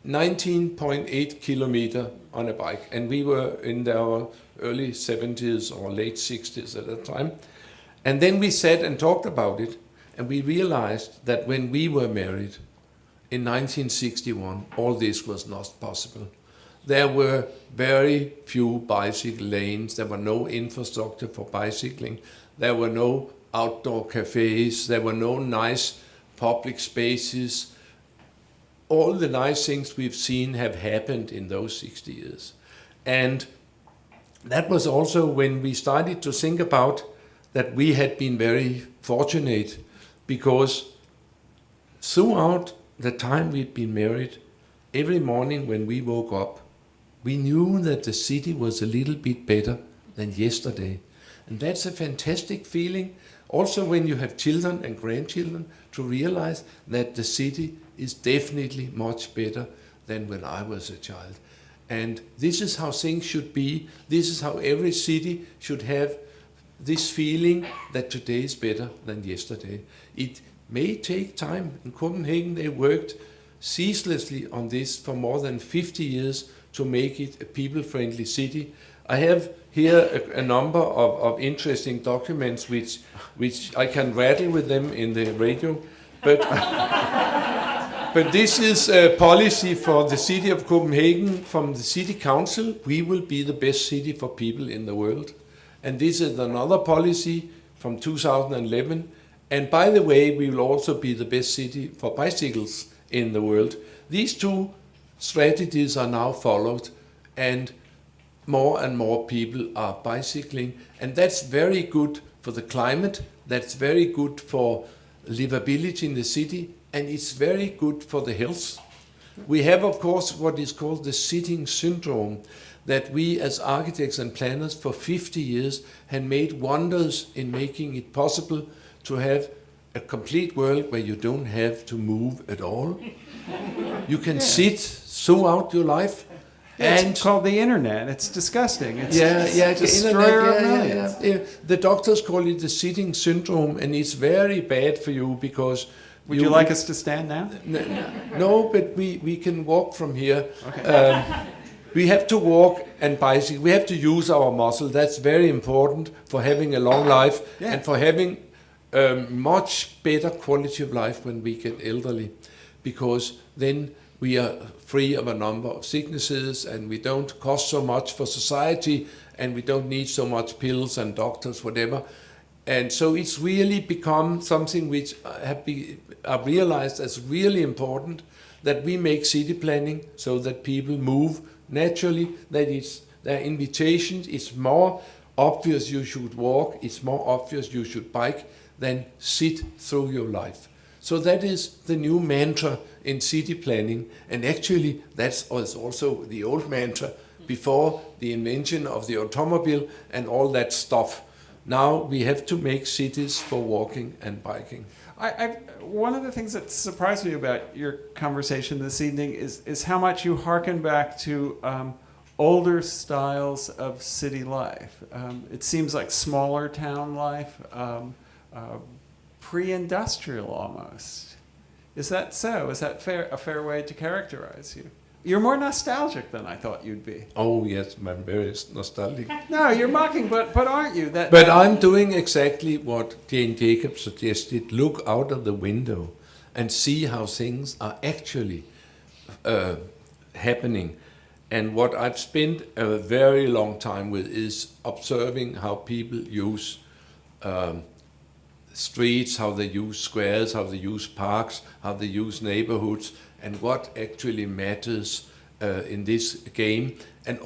19.8 kilometers on a bike, and we were in our early 70s or late 60s at that time. And then we sat and talked about it, and we realized that when we were married, in 1961, all this was not possible. There were very few bicycle lanes. There were no infrastructure for bicycling. There were no outdoor cafes. There were no nice public spaces. All the nice things we've seen have happened in those 60 years. And that was also when we started to think about that we had been very fortunate, because throughout the time we'd been married, every morning when we woke up, we knew that the city was a little bit better than yesterday. And that's a fantastic feeling. Also when you have children and grandchildren, to realize that the city is definitely much better than when I was a child. And this is how things should be. This is how every city should have this feeling that today is better than yesterday. It may take time. In Copenhagen, they worked ceaselessly on this for more than 50 years to make it a people-friendly city. I have here a number of interesting documents which I can rattle with them in the radio, but but this is a policy for the city of Copenhagen from the city council. We will be the best city for people in the world. And this is another policy from 2011. And by the way, we will also be the best city for bicycles in the world. These two strategies are now followed, and more people are bicycling. And that's very good for the climate, that's very good for livability in the city, and it's very good for the health. We have, of course, what is called the sitting syndrome, that we as architects and planners for 50 years have made wonders in making it possible to have a complete world where you don't have to move at all. You can sit throughout your life. And it's called the internet. It's disgusting. It's the destroyer of internet, millions. yeah. The doctors call it the sitting syndrome, and it's very bad for you because... Would you like us to stand now? No, but we can walk from here. Okay. We have to walk and bicycle. We have to use our muscle. That's very important for having a long life and for having much better quality of life when we get elderly, because then we are free of a number of sicknesses and we don't cost so much for society and we don't need so much pills and doctors, whatever. And so it's really become something which are realized as really important, that we make city planning so that people move naturally, that it's their invitations. It's more obvious you should walk, it's more obvious you should bike than sit through your life. So that is the new mantra in city planning, and actually that's also the old mantra before the invention of the automobile and all that stuff. Now we have to make cities for walking and biking. One of the things that surprised me about your conversation this evening is how much you hearken back to older styles of city life. It seems like smaller town life, pre-industrial almost. Is that so? Is that a fair way to characterize you? You're more nostalgic than I thought you'd be. Oh yes, I'm very nostalgic. No, you're mocking, but aren't you? But I'm doing exactly what Jan Gehl suggested. Look out of the window and see how things are actually happening. And what I've spent a very long time with is observing how people use streets, how they use squares, how they use parks, how they use neighborhoods, and what actually matters in this game. And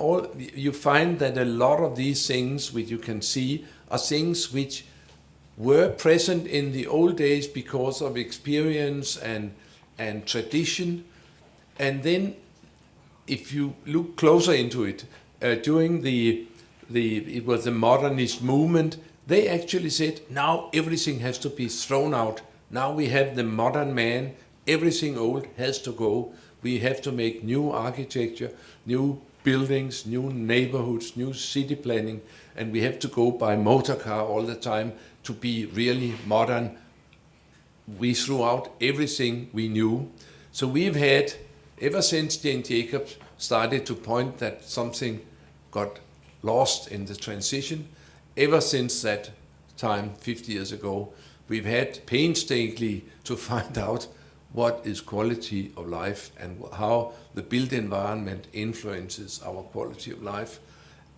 you find that a lot of these things which you can see are things which were present in the old days because of experience and tradition. And then if you look closer into it, during it was the modernist movement, they actually said, now everything has to be thrown out. Now we have the modern man, everything old has to go. We have to make new architecture, new buildings, new neighborhoods, new city planning, and we have to go by motor car all the time to be really modern. We threw out everything we knew. So we've had, ever since Jan Gehl started to point that something got lost in the transition, ever since that time, 50 years ago, we've had painstakingly to find out what is quality of life and how the built environment influences our quality of life.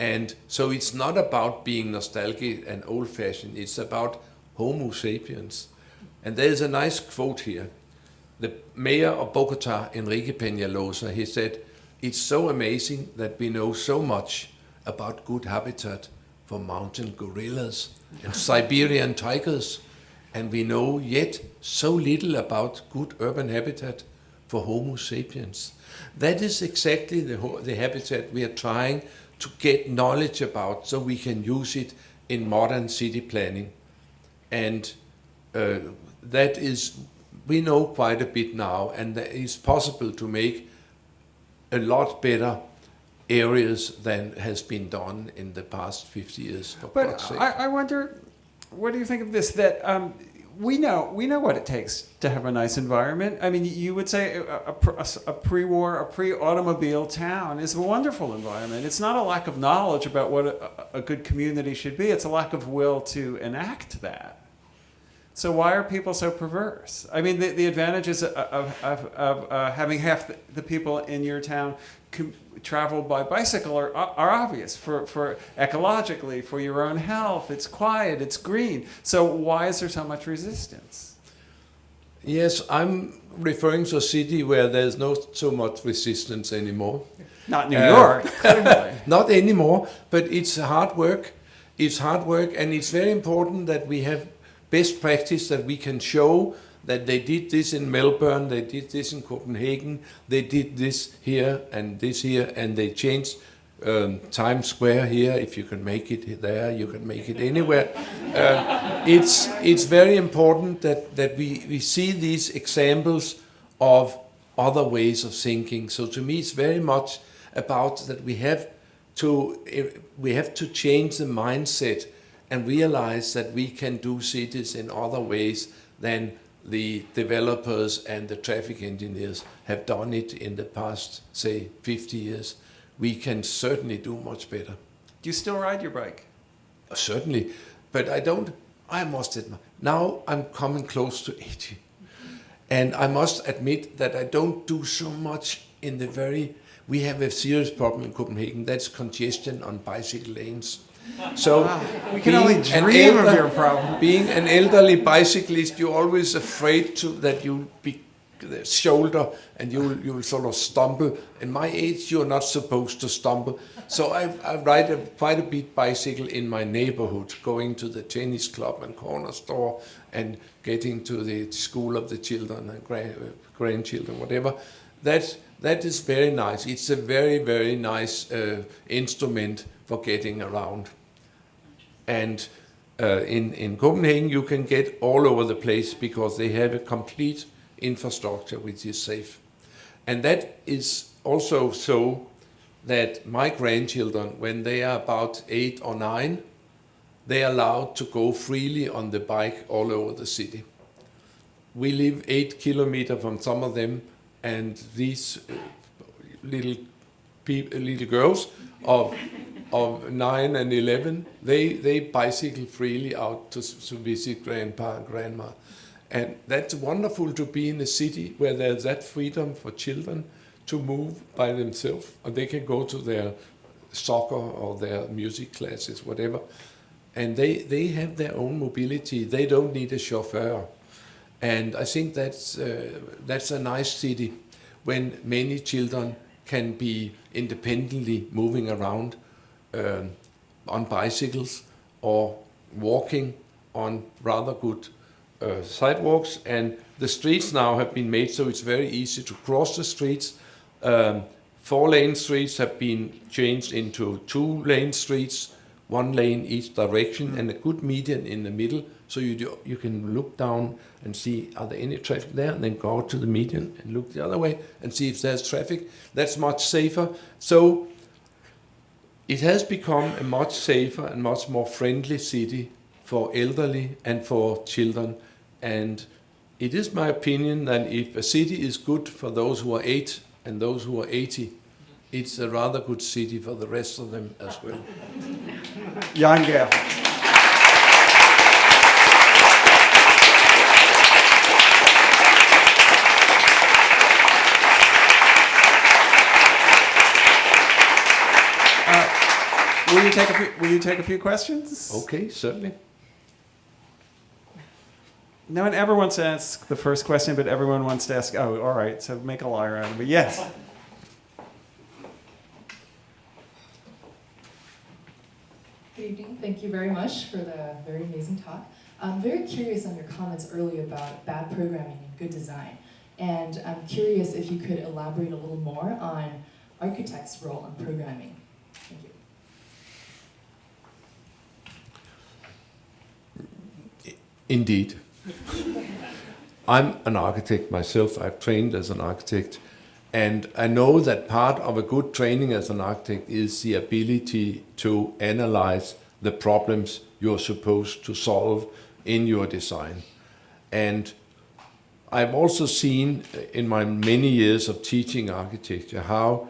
And so it's not about being nostalgic and old-fashioned, it's about Homo sapiens. And there's a nice quote here. The mayor of Bogota, Enrique Peñalosa, he said, "It's so amazing that we know so much about good habitat for mountain gorillas and Siberian tigers, and we know yet so little about good urban habitat for Homo sapiens." That is exactly the habitat we are trying to get knowledge about so we can use it in modern city planning. And that is, we know quite a bit now, and it's possible to make a lot better areas than has been done in the past 50 years. But I wonder, what do you think of this? That we know what it takes to have a nice environment. I mean, you would say a pre-war, a pre-automobile town is a wonderful environment. It's not a lack of knowledge about what a good community should be. It's a lack of will to enact that. So why are people so perverse? I mean, the advantages of having half the people in your town travel by bicycle are obvious for ecologically, for your own health. It's quiet, it's green. So why is there so much resistance? Yes, I'm referring to a city where there's not so much resistance anymore. Not New York, clearly. Not anymore, but it's hard work. It's hard work, and it's very important that we have best practice that we can show that they did this in Melbourne, they did this in Copenhagen, they did this here, and they changed Times Square here. If you can make it there, you can make it anywhere. It's very important that we see these examples of other ways of thinking. So to me, it's very much about that we have to change the mindset and realize that we can do cities in other ways than the developers and the traffic engineers have done it in the past, say, 50 years. We can certainly do much better. Do you still ride your bike? Certainly, but I must admit, now I'm coming close to 80. And I must admit that I don't do so much we have a serious problem in Copenhagen, that's congestion on bicycle lanes. So we can only dream of your problem. Being an elderly bicyclist, you're always afraid that you'll be the shoulder and you'll sort of stumble. In my age, you're not supposed to stumble. So I ride quite a bit bicycle in my neighborhood, going to the tennis club and corner store and getting to the school of the children and grandchildren, whatever. That is very nice. It's a very, very nice instrument for getting around. And in Copenhagen, you can get all over the place because they have a complete infrastructure which is safe. And that is also so that my grandchildren, when they are about 8 or 9, they are allowed to go freely on the bike all over the city. We live 8 kilometers from some of them, and these little girls of 9 and 11, they bicycle freely out to visit grandpa and grandma. And that's wonderful to be in a city where there's that freedom for children to move by themselves. Or they can go to their soccer or their music classes, whatever. And they have their own mobility. They don't need a chauffeur. And I think that's a nice city when many children can be independently moving around on bicycles or walking on rather good sidewalks. And the streets now have been made so it's very easy to cross the streets. 4-lane streets have been changed into 2-lane streets, 1 lane each direction, and a good median in the middle, so you can look down and see, are there any traffic there, and then go out to the median and look the other way and see if there's traffic. That's much safer. So it has become a much safer and much more friendly city for elderly and for children. And it is my opinion that if a city is good for those who are 8 and those who are 80, it's a rather good city for the rest of them as well. Jan Gehl. Will you take a few questions? Okay, certainly. No one ever wants to ask the first question, but everyone wants to ask, oh, all right, so make a liar out of it. Yes. Good evening. Thank you very much for the very amazing talk. I'm very curious on your comments earlier about bad programming and good design. And I'm curious if you could elaborate a little more on architects' role in programming. Thank you. Indeed. I'm an architect myself. I've trained as an architect. And I know that part of a good training as an architect is the ability to analyze the problems you're supposed to solve in your design. And I've also seen in my many years of teaching architecture how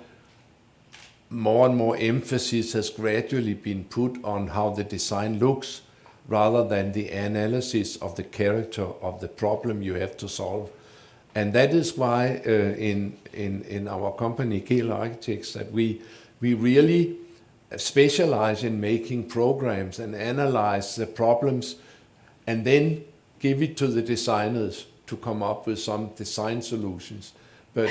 more and more emphasis has gradually been put on how the design looks rather than the analysis of the character of the problem you have to solve. And that is why in our company, Gehl Architects, that we really specialize in making programs and analyze the problems and then give it to the designers to come up with some design solutions. But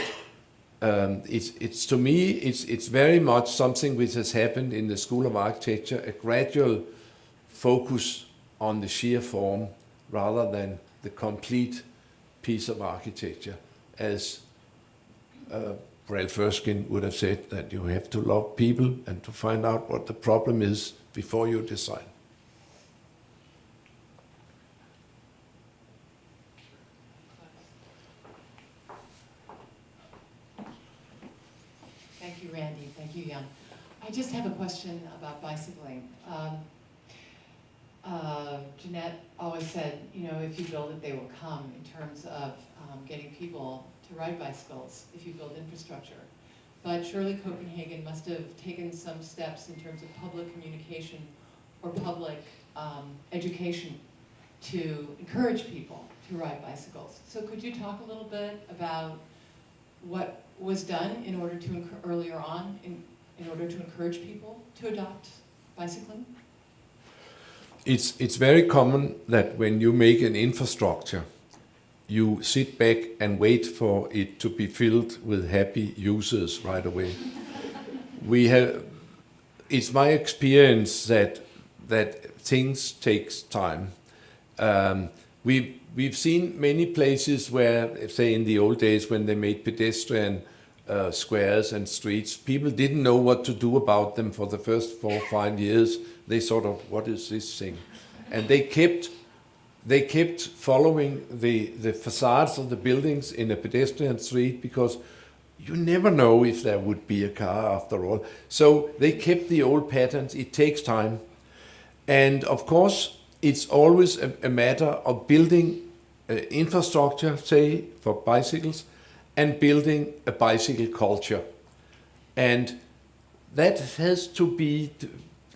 it's to me, it's very much something which has happened in the School of Architecture, a gradual focus on the sheer form rather than the complete piece of architecture, as Ralph Erskine would have said, that you have to love people and to find out what the problem is before you design. Thank you, Randy. Thank you, Jan. I just have a question about bicycling. Jeanette always said, you know, if you build it, they will come, in terms of getting people to ride bicycles, if you build infrastructure. But surely Copenhagen must have taken some steps in terms of public communication or public education to encourage people to ride bicycles. So could you talk a little bit about what was done in order to earlier on in order to encourage people to adopt bicycling? It's very common that when you make an infrastructure, you sit back and wait for it to be filled with happy users right away. It's my experience that things takes time. We've seen many places where, say in the old days when they made pedestrian squares and streets, people didn't know what to do about them for the first 4 or 5 years. They sort of, what is this thing? And they kept following the facades of the buildings in a pedestrian street, because you never know if there would be a car after all. So they kept the old patterns. It takes time. And of course, it's always a matter of building infrastructure, say, for bicycles, and building a bicycle culture. And that has to be,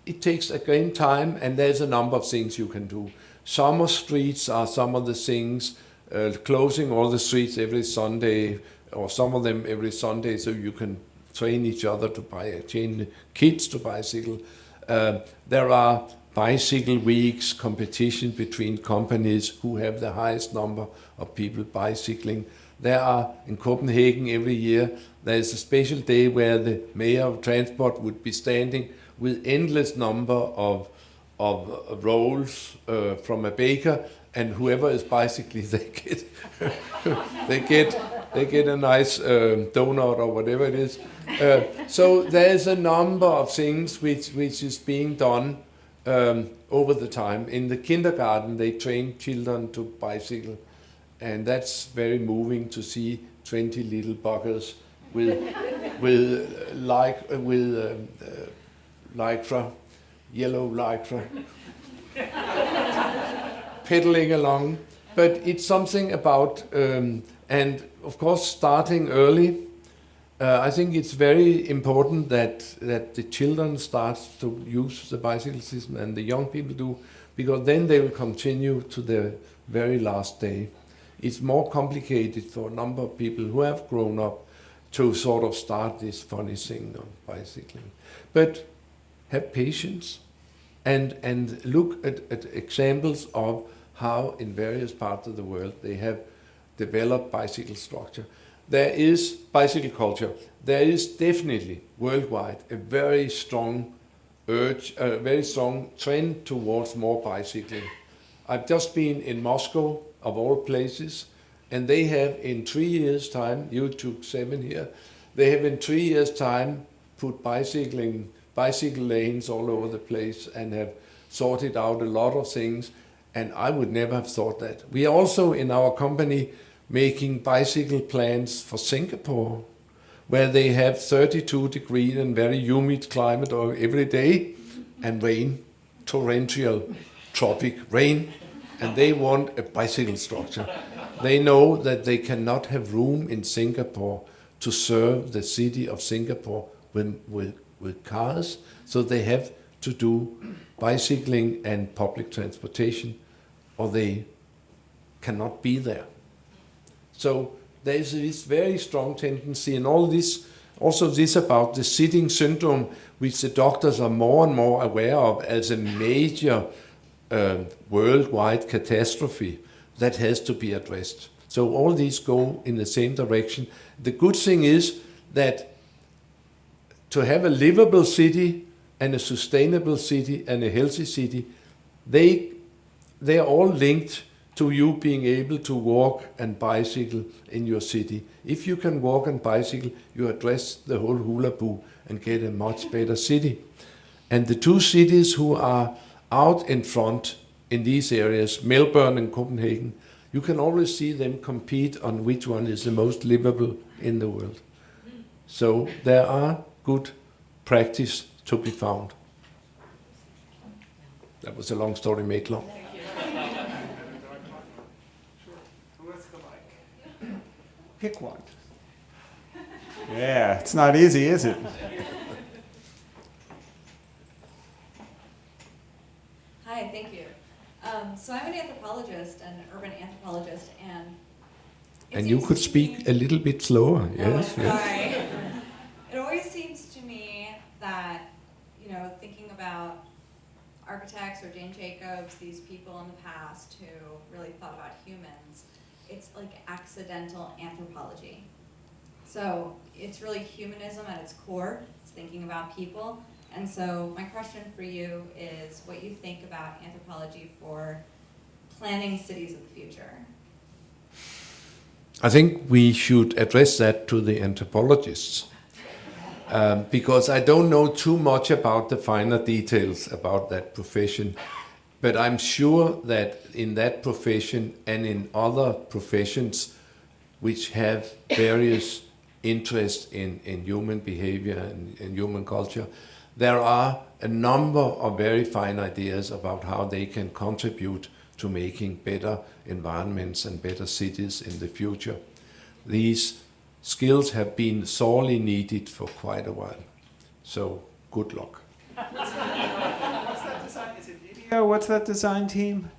it takes again time, and there's a number of things you can do. Summer streets are some of the things, closing all the streets every Sunday, or some of them every Sunday, so you can train each other to train kids to bicycle. There are bicycle weeks, competition between companies who have the highest number of people bicycling. There are, in Copenhagen every year, there is a special day where the mayor of transport would be standing with endless number of rolls from a baker, and whoever is bicycling, they get a nice donut or whatever it is. So there is a number of things which is being done over the time. In the kindergarten, they train children to bicycle, and that's very moving to see 20 little buggers with lycra, yellow lycra, pedaling along. But it's something about, and of course starting early. I think it's very important that the children start to use the bicycle system, and the young people do, because then they will continue to the very last day. It's more complicated for a number of people who have grown up to sort of start this funny thing of bicycling. But have patience and look at examples of how in various parts of the world they have developed bicycle structure. There is bicycle culture. There is definitely worldwide a very strong urge, a very strong trend towards more bicycling. I've just been in Moscow, of all places, and they have in 3 years' time, you took 7 here, they have in 3 years' time put bicycle lanes all over the place and have sorted out a lot of things, and I would never have thought that. We are also in our company making bicycle plans for Singapore, where they have 32-degree and very humid climate every day, and rain, torrential tropic rain, and they want a bicycle structure. They know that they cannot have room in Singapore to serve the city of Singapore with cars, so they have to do bicycling and public transportation, or they cannot be there. So there is this very strong tendency, and all this, also this about the sitting syndrome, which the doctors are more and more aware of as a major worldwide catastrophe that has to be addressed. So all these go in the same direction. The good thing is that to have a livable city and a sustainable city and a healthy city, they are all linked to you being able to walk and bicycle in your city. If you can walk and bicycle, you address the whole hula boo and get a much better city. And the two cities who are out in front in these areas, Melbourne and Copenhagen, you can always see them compete on which one is the most livable in the world. So there are good practice to be found. That was a long story made long. Pick one. Yeah, it's not easy, is it? Hi, thank you. So I'm an anthropologist, an urban anthropologist, and You could speak a little bit slower, yes. Sorry. It always seems to me that, thinking about architects or Jane Jacobs, these people in the past who really thought about humans, it's like accidental anthropology. So it's really humanism at its core. It's thinking about people. And so my question for you is what you think about anthropology for planning cities of the future. I think we should address that to the anthropologists. Because I don't know too much about the finer details about that profession. But I'm sure that in that profession and in other professions which have various interests in human behavior and human culture, there are a number of very fine ideas about how they can contribute to making better environments and better cities in the future. These skills have been sorely needed for quite a while. So, good luck. What's that design? Is it IDEO? What's that design team?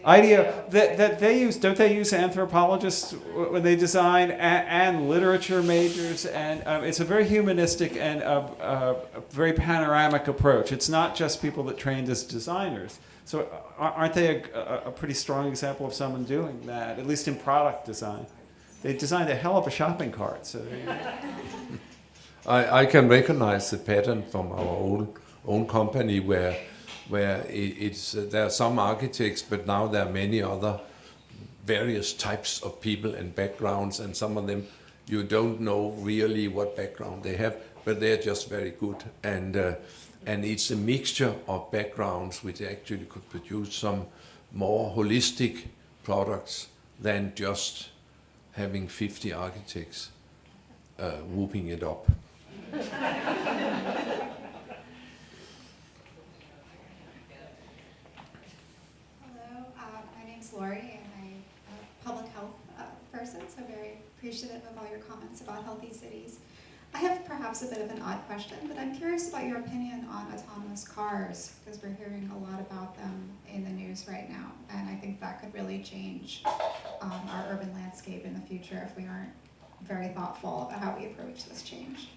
IDEO. That they use. Don't they use anthropologists when they design and literature majors? And it's a very humanistic and a very panoramic approach. It's not just people that trained as designers. So aren't they a pretty strong example of someone doing that? At least in product design, they designed a hell of a shopping cart. So I can recognize the pattern from our own company where there are some architects, but now there are many other various types of people and backgrounds, and some of them you don't know really what background they have, but they're just very good. And it's a mixture of backgrounds which actually could produce some more holistic products than just having 50 architects whooping it up. Lori, and I'm a public health person, so very appreciative of all your comments about healthy cities. I have perhaps a bit of an odd question, but I'm curious about your opinion on autonomous cars, because we're hearing a lot about them in the news right now, and I think that could really change our urban landscape in the future if we aren't very thoughtful about how we approach this change.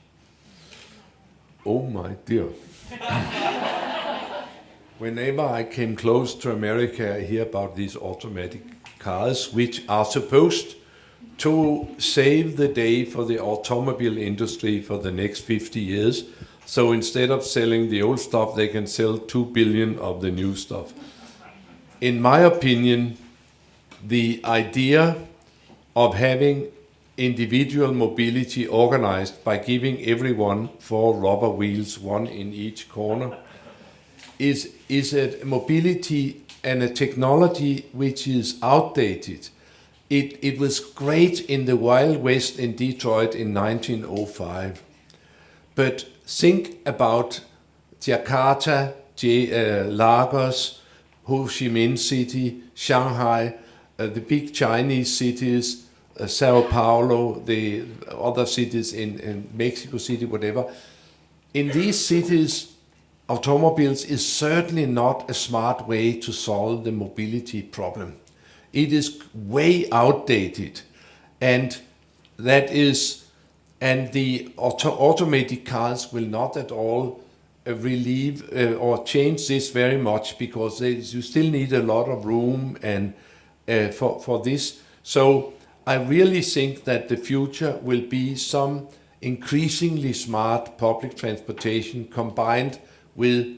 Oh my dear. Whenever I came close to America, I hear about these automatic cars, which are supposed to save the day for the automobile industry for the next 50 years. So instead of selling the old stuff, they can sell 2 billion of the new stuff. In my opinion, the idea of having individual mobility organized by giving everyone 4 rubber wheels, 1 in each corner, is a mobility and a technology which is outdated. It was great in the Wild West in Detroit in 1905. But think about Jakarta, Lagos, Ho Chi Minh City, Shanghai, the big Chinese cities, Sao Paulo, the other cities in Mexico City, whatever. In these cities, automobiles is certainly not a smart way to solve the mobility problem. It is way outdated, and the automated cars will not at all relieve or change this very much, because you still need a lot of room and for this. So I really think that the future will be some increasingly smart public transportation combined with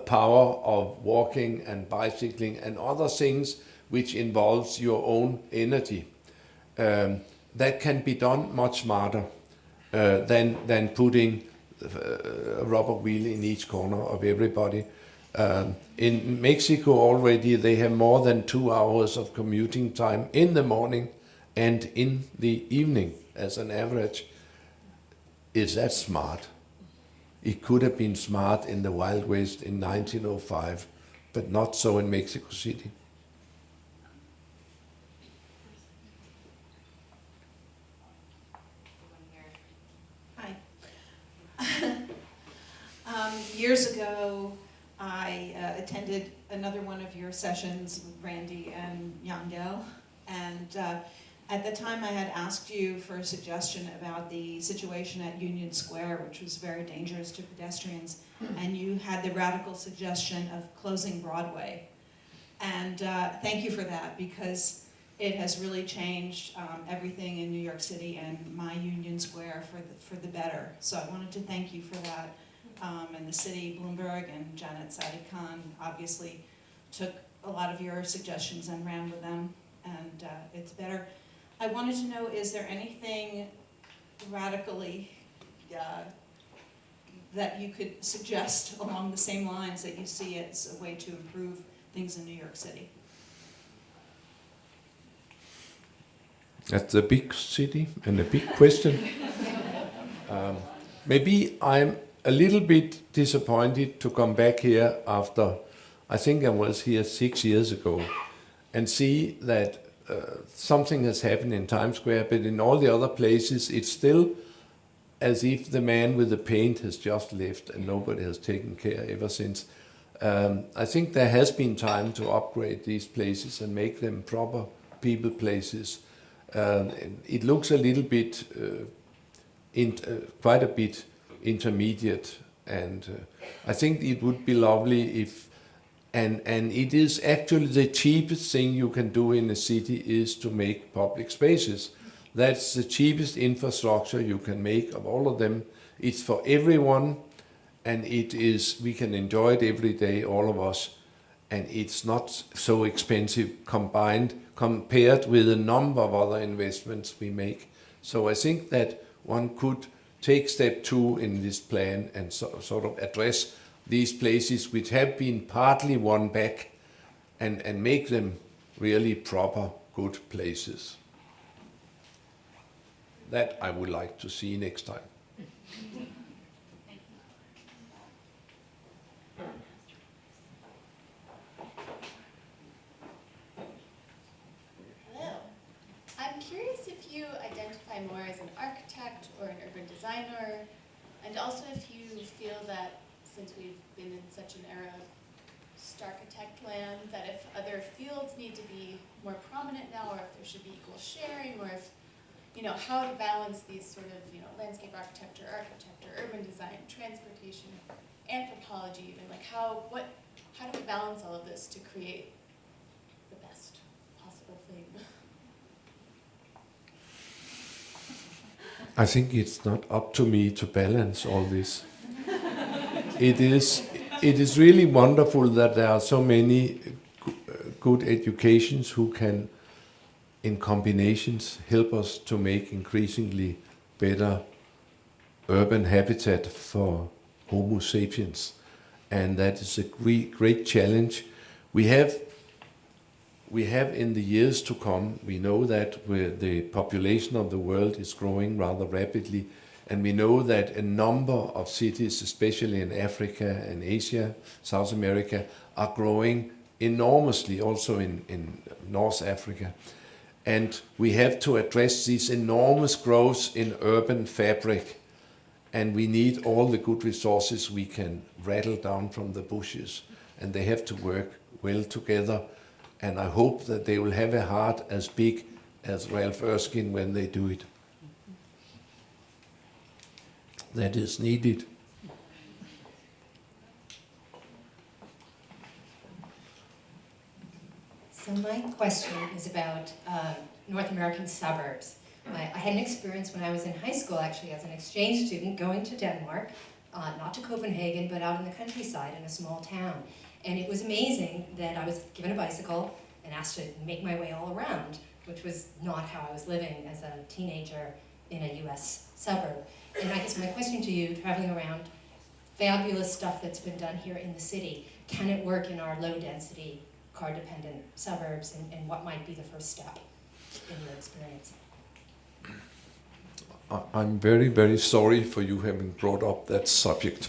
power of walking and bicycling and other things which involves your own energy. That can be done much smarter than putting a rubber wheel in each corner of everybody. In Mexico already they have more than 2 hours of commuting time in the morning and in the evening as an average. Is that smart? It could have been smart in the Wild West in 1905, but not so in Mexico City. Hi. Years ago, I attended another one of your sessions with Randy and Jan Gehl, and at the time I had asked you for a suggestion about the situation at Union Square, which was very dangerous to pedestrians, and you had the radical suggestion of closing Broadway. And thank you for that, because it has really changed everything in New York City and my Union Square for the better. So I wanted to thank you for that. And the city, Bloomberg, and Janet Sadiq-Khan obviously took a lot of your suggestions and ran with them, and it's better. I wanted to know, is there anything radically that you could suggest along the same lines that you see as a way to improve things in New York City? That's a big city and a big question. Maybe I'm a little bit disappointed to come back here after, I think I was here 6 years ago, and see that something has happened in Times Square, but in all the other places it's still as if the man with the paint has just left and nobody has taken care ever since. I think there has been time to upgrade these places and make them proper people places. It looks a little bit, quite a bit intermediate, and I think it would be lovely if, and it is actually the cheapest thing you can do in a city is to make public spaces. That's the cheapest infrastructure you can make of all of them. It's for everyone, and it is, we can enjoy it every day, all of us, and it's not so expensive compared with a number of other investments we make. So I think that one could take step 2 in this plan and sort of address these places which have been partly won back and make them really proper, good places. That I would like to see next time. Hello. I'm curious if you identify more as an architect or an urban designer, and also if you feel that since we've been in such an era of starchitect land, that if other fields need to be more prominent now, or if there should be equal sharing, or if, you know, how to balance these sort of, you know, landscape architecture, urban design, transportation, anthropology, even, like how do we balance all of this to create the best possible thing? I think it's not up to me to balance all this. It is really wonderful that there are so many good educations who can, in combinations, help us to make increasingly better urban habitat for Homo sapiens. And that is a great challenge. We have in the years to come, we know that the population of the world is growing rather rapidly, and we know that a number of cities, especially in Africa and Asia, South America, are growing enormously, also in North Africa. And we have to address this enormous growth in urban fabric, and we need all the good resources we can rattle down from the bushes, and they have to work well together. And I hope that they will have a heart as big as Ralph Erskine when they do it. That is needed. So my question is about North American suburbs. I had an experience when I was in high school, actually, as an exchange student going to Denmark. not to Copenhagen, but out in the countryside in a small town. And it was amazing that I was given a bicycle and asked to make my way all around, which was not how I was living as a teenager in a US suburb. And I guess my question to you, traveling around, fabulous stuff that's been done here in the city, can it work in our low-density, car-dependent suburbs, and what might be the first step in your experience? I'm very, very sorry for you having brought up that subject.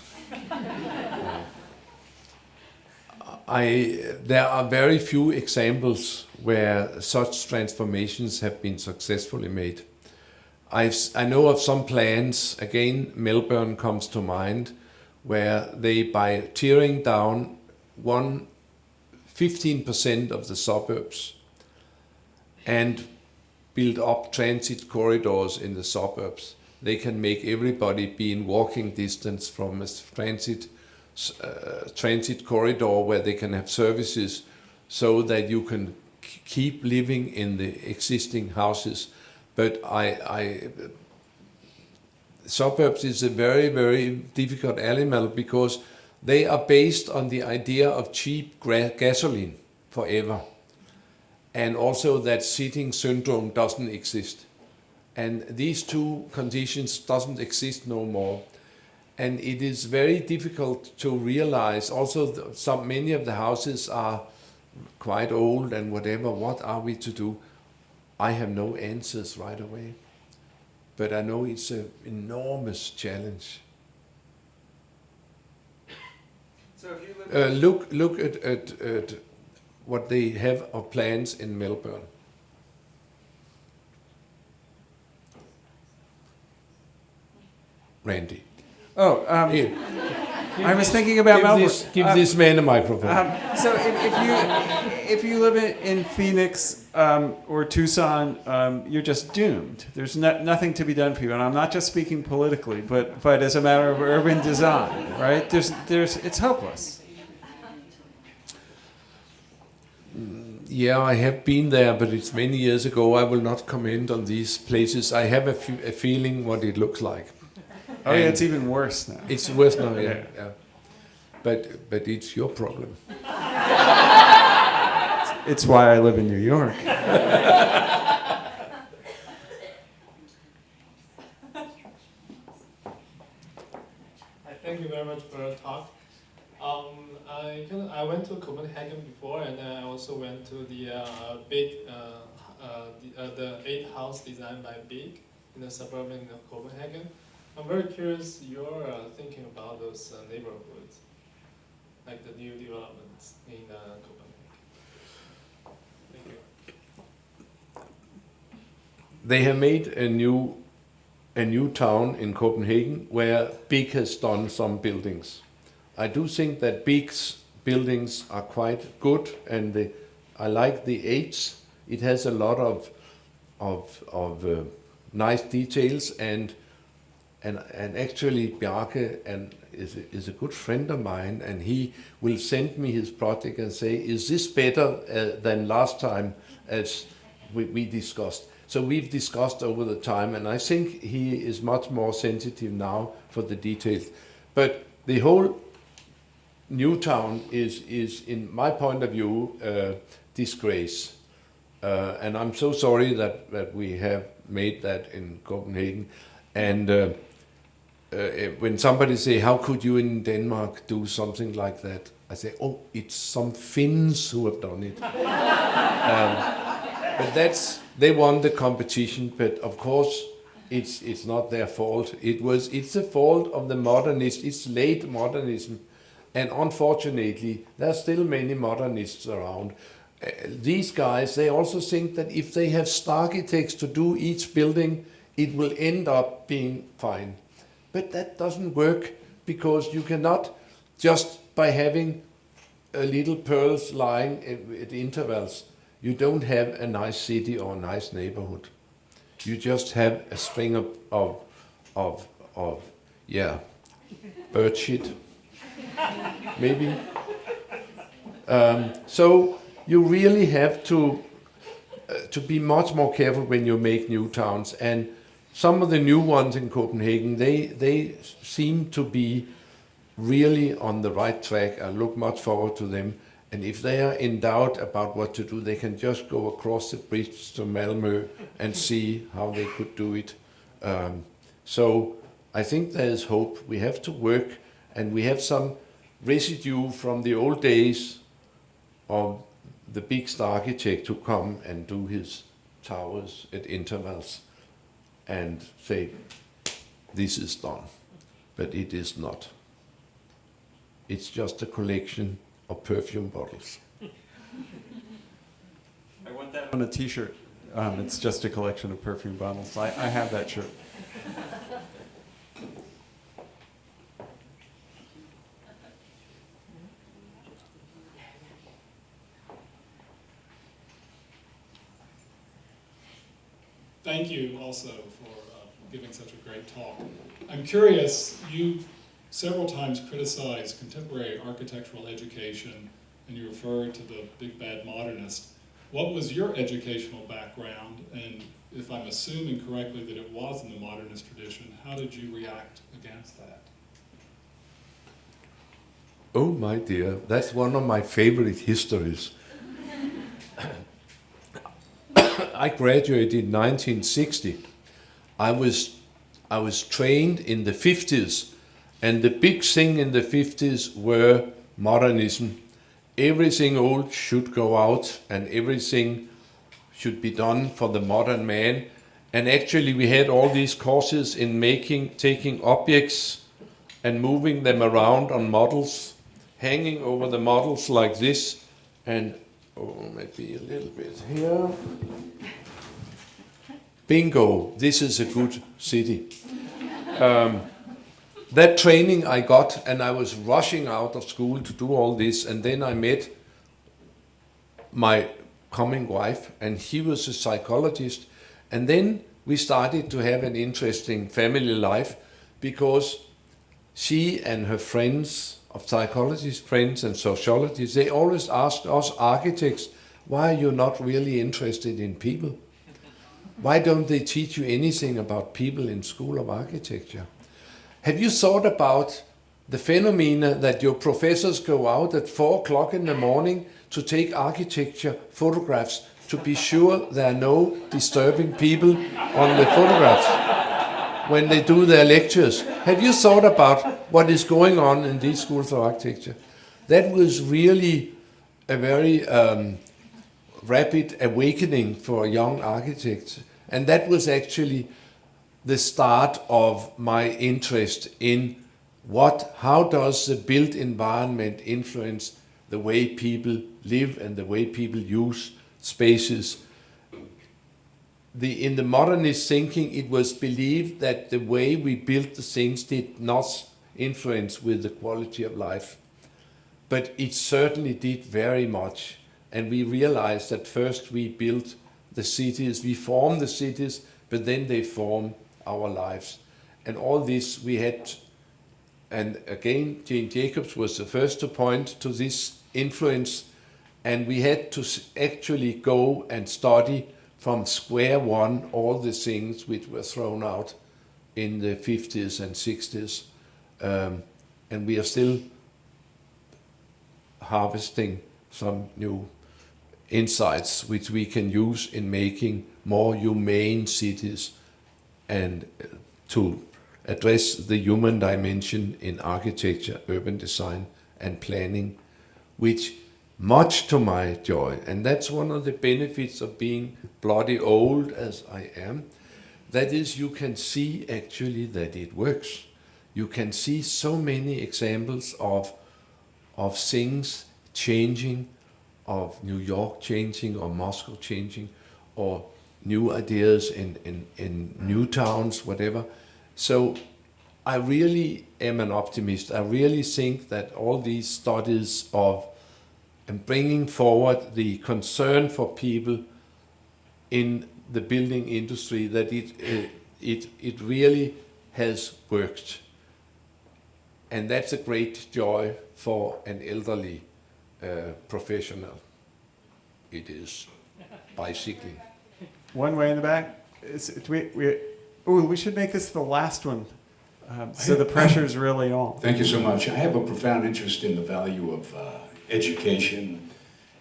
There are very few examples where such transformations have been successfully made. I know of some plans, again, Melbourne comes to mind, where they, by tearing down 15% of the suburbs and build up transit corridors in the suburbs, they can make everybody be in walking distance from a transit corridor where they can have services, so that you can keep living in the existing houses. But suburbs is a very, very difficult animal, because they are based on the idea of cheap gasoline forever. And also that sitting syndrome doesn't exist. And these two conditions doesn't exist no more. And it is very difficult to realize, also many of the houses are quite old and whatever, what are we to do? I have no answers right away. But I know it's an enormous challenge. So if you look at what they have of plans in Melbourne. Randy. Oh, Here. I was thinking about Melbourne. Give this man a microphone. So if you live in Phoenix or Tucson, you're just doomed. There's nothing to be done for you. And I'm not just speaking politically, but as a matter of urban design, right? It's hopeless. Yeah, I have been there, but it's many years ago. I will not comment on these places. I have a feeling what it looks like. Oh, yeah, it's even worse now. It's worse now, yeah. But it's your problem. It's why I live in New York. Thank you very much for your talk. I went to Copenhagen before, and I also went to the the 8 house designed by Big in the suburb of Copenhagen. I'm very curious your thinking about those neighborhoods, like the new developments in Copenhagen. Thank you. They have made a new town in Copenhagen where Big has done some buildings. I do think that Big's buildings are quite good, and I like the 8s. It has a lot of nice details, and actually Bjarke is a good friend of mine, and he will send me his project and say, is this better than last time, as we discussed. So we've discussed over the time, and I think he is much more sensitive now for the details. But the whole new town is in my point of view, disgrace. And I'm so sorry that we have made that in Copenhagen. And when somebody say, how could you in Denmark do something like that? I say, oh, it's some Finns who have done it. But they won the competition, but of course it's not their fault. It's the fault of the modernists. It's late modernism. And unfortunately, there are still many modernists around. These guys, they also think that if they have architects to do each building, it will end up being fine. But that doesn't work, because you cannot, just by having little pearls lying at intervals, you don't have a nice city or a nice neighborhood. You just have a string of bird shit. Maybe. So you really have to be much more careful when you make new towns. And some of the new ones in Copenhagen, they seem to be really on the right track. I look much forward to them. And if they are in doubt about what to do, they can just go across the bridge to Malmö and see how they could do it. So I think there is hope. We have to work, and we have some residue from the old days of the big star architect to come and do his towers at intervals and say, this is done. But it is not. It's just a collection of perfume bottles. I want that on a t-shirt. It's just a collection of perfume bottles. I have that shirt. Thank you also for giving such a great talk. I'm curious, you several times criticized contemporary architectural education, and you referred to the big bad modernist. What was your educational background? And if I'm assuming correctly that it was in the modernist tradition, how did you react against that? Oh my dear, that's one of my favorite histories. I graduated in 1960. I was trained in the 50s, and the big thing in the 50s were modernism. Everything old should go out, and everything should be done for the modern man. And actually we had all these courses in taking objects and moving them around on models, hanging over the models like this, and maybe a little bit here. Bingo, this is a good city. That training I got, and I was rushing out of school to do all this, and then I met my coming wife, and he was a psychologist, and then we started to have an interesting family life, because she and her friends, of psychologists, friends and sociologists, they always asked us architects, why are you not really interested in people? Why don't they teach you anything about people in School of Architecture? Have you thought about the phenomena that your professors go out at 4 o'clock in the morning to take architecture photographs to be sure there are no disturbing people on the photographs when they do their lectures? Have you thought about what is going on in these schools of architecture? That was really a very rapid awakening for young architects. And that was actually the start of my interest in how does the built environment influence the way people live and the way people use spaces. In the modernist thinking, it was believed that the way we built the things did not influence with the quality of life. But it certainly did very much. And we realized that first we built the cities, we formed the cities, but then they form our lives. And all this we had, and again, Jane Jacobs was the first to point to this influence, and we had to actually go and study from square one all the things which were thrown out in the 50s and 60s. And we are still harvesting some new insights which we can use in making more humane cities and to address the human dimension in architecture, urban design and planning, which much to my joy, and that's one of the benefits of being bloody old as I am, that is you can see actually that it works. You can see so many examples of things changing, of New York changing or Moscow changing, or new ideas in new towns, whatever. So I really am an optimist. I really think that all these studies of and bringing forward the concern for people in the building industry, that it really has worked. And that's a great joy for an elderly professional. It is bicycling. One way in the back. We should make this the last one. So the pressure's really on. Thank you so much. I have a profound interest in the value of education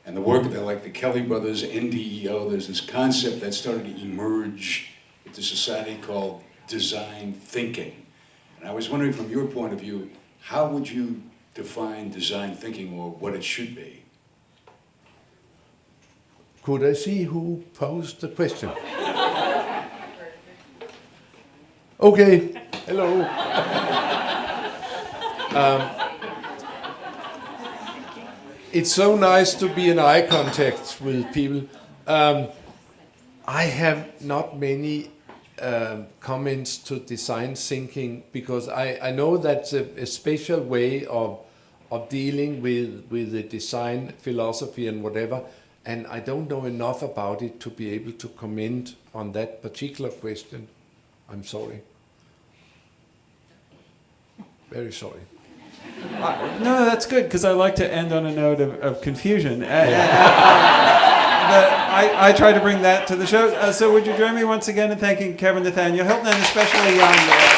and the work that, like the Kelly brothers, NDEO, there's this concept that started to emerge into society called design thinking. And I was wondering, from your point of view, how would you define design thinking, or what it should be? Could I see who posed the question? Okay, hello. It's so nice to be in eye contact with people. I have not many comments to design thinking, because I know that's a special way of dealing with the design philosophy and whatever, and I don't know enough about it to be able to comment on that particular question. I'm sorry. Very sorry. No, that's good, because I like to end on a note of confusion. I try to bring that to the show. So would you join me once again in thanking Kevin Nathaniel Hylton, and especially Jan Gehl.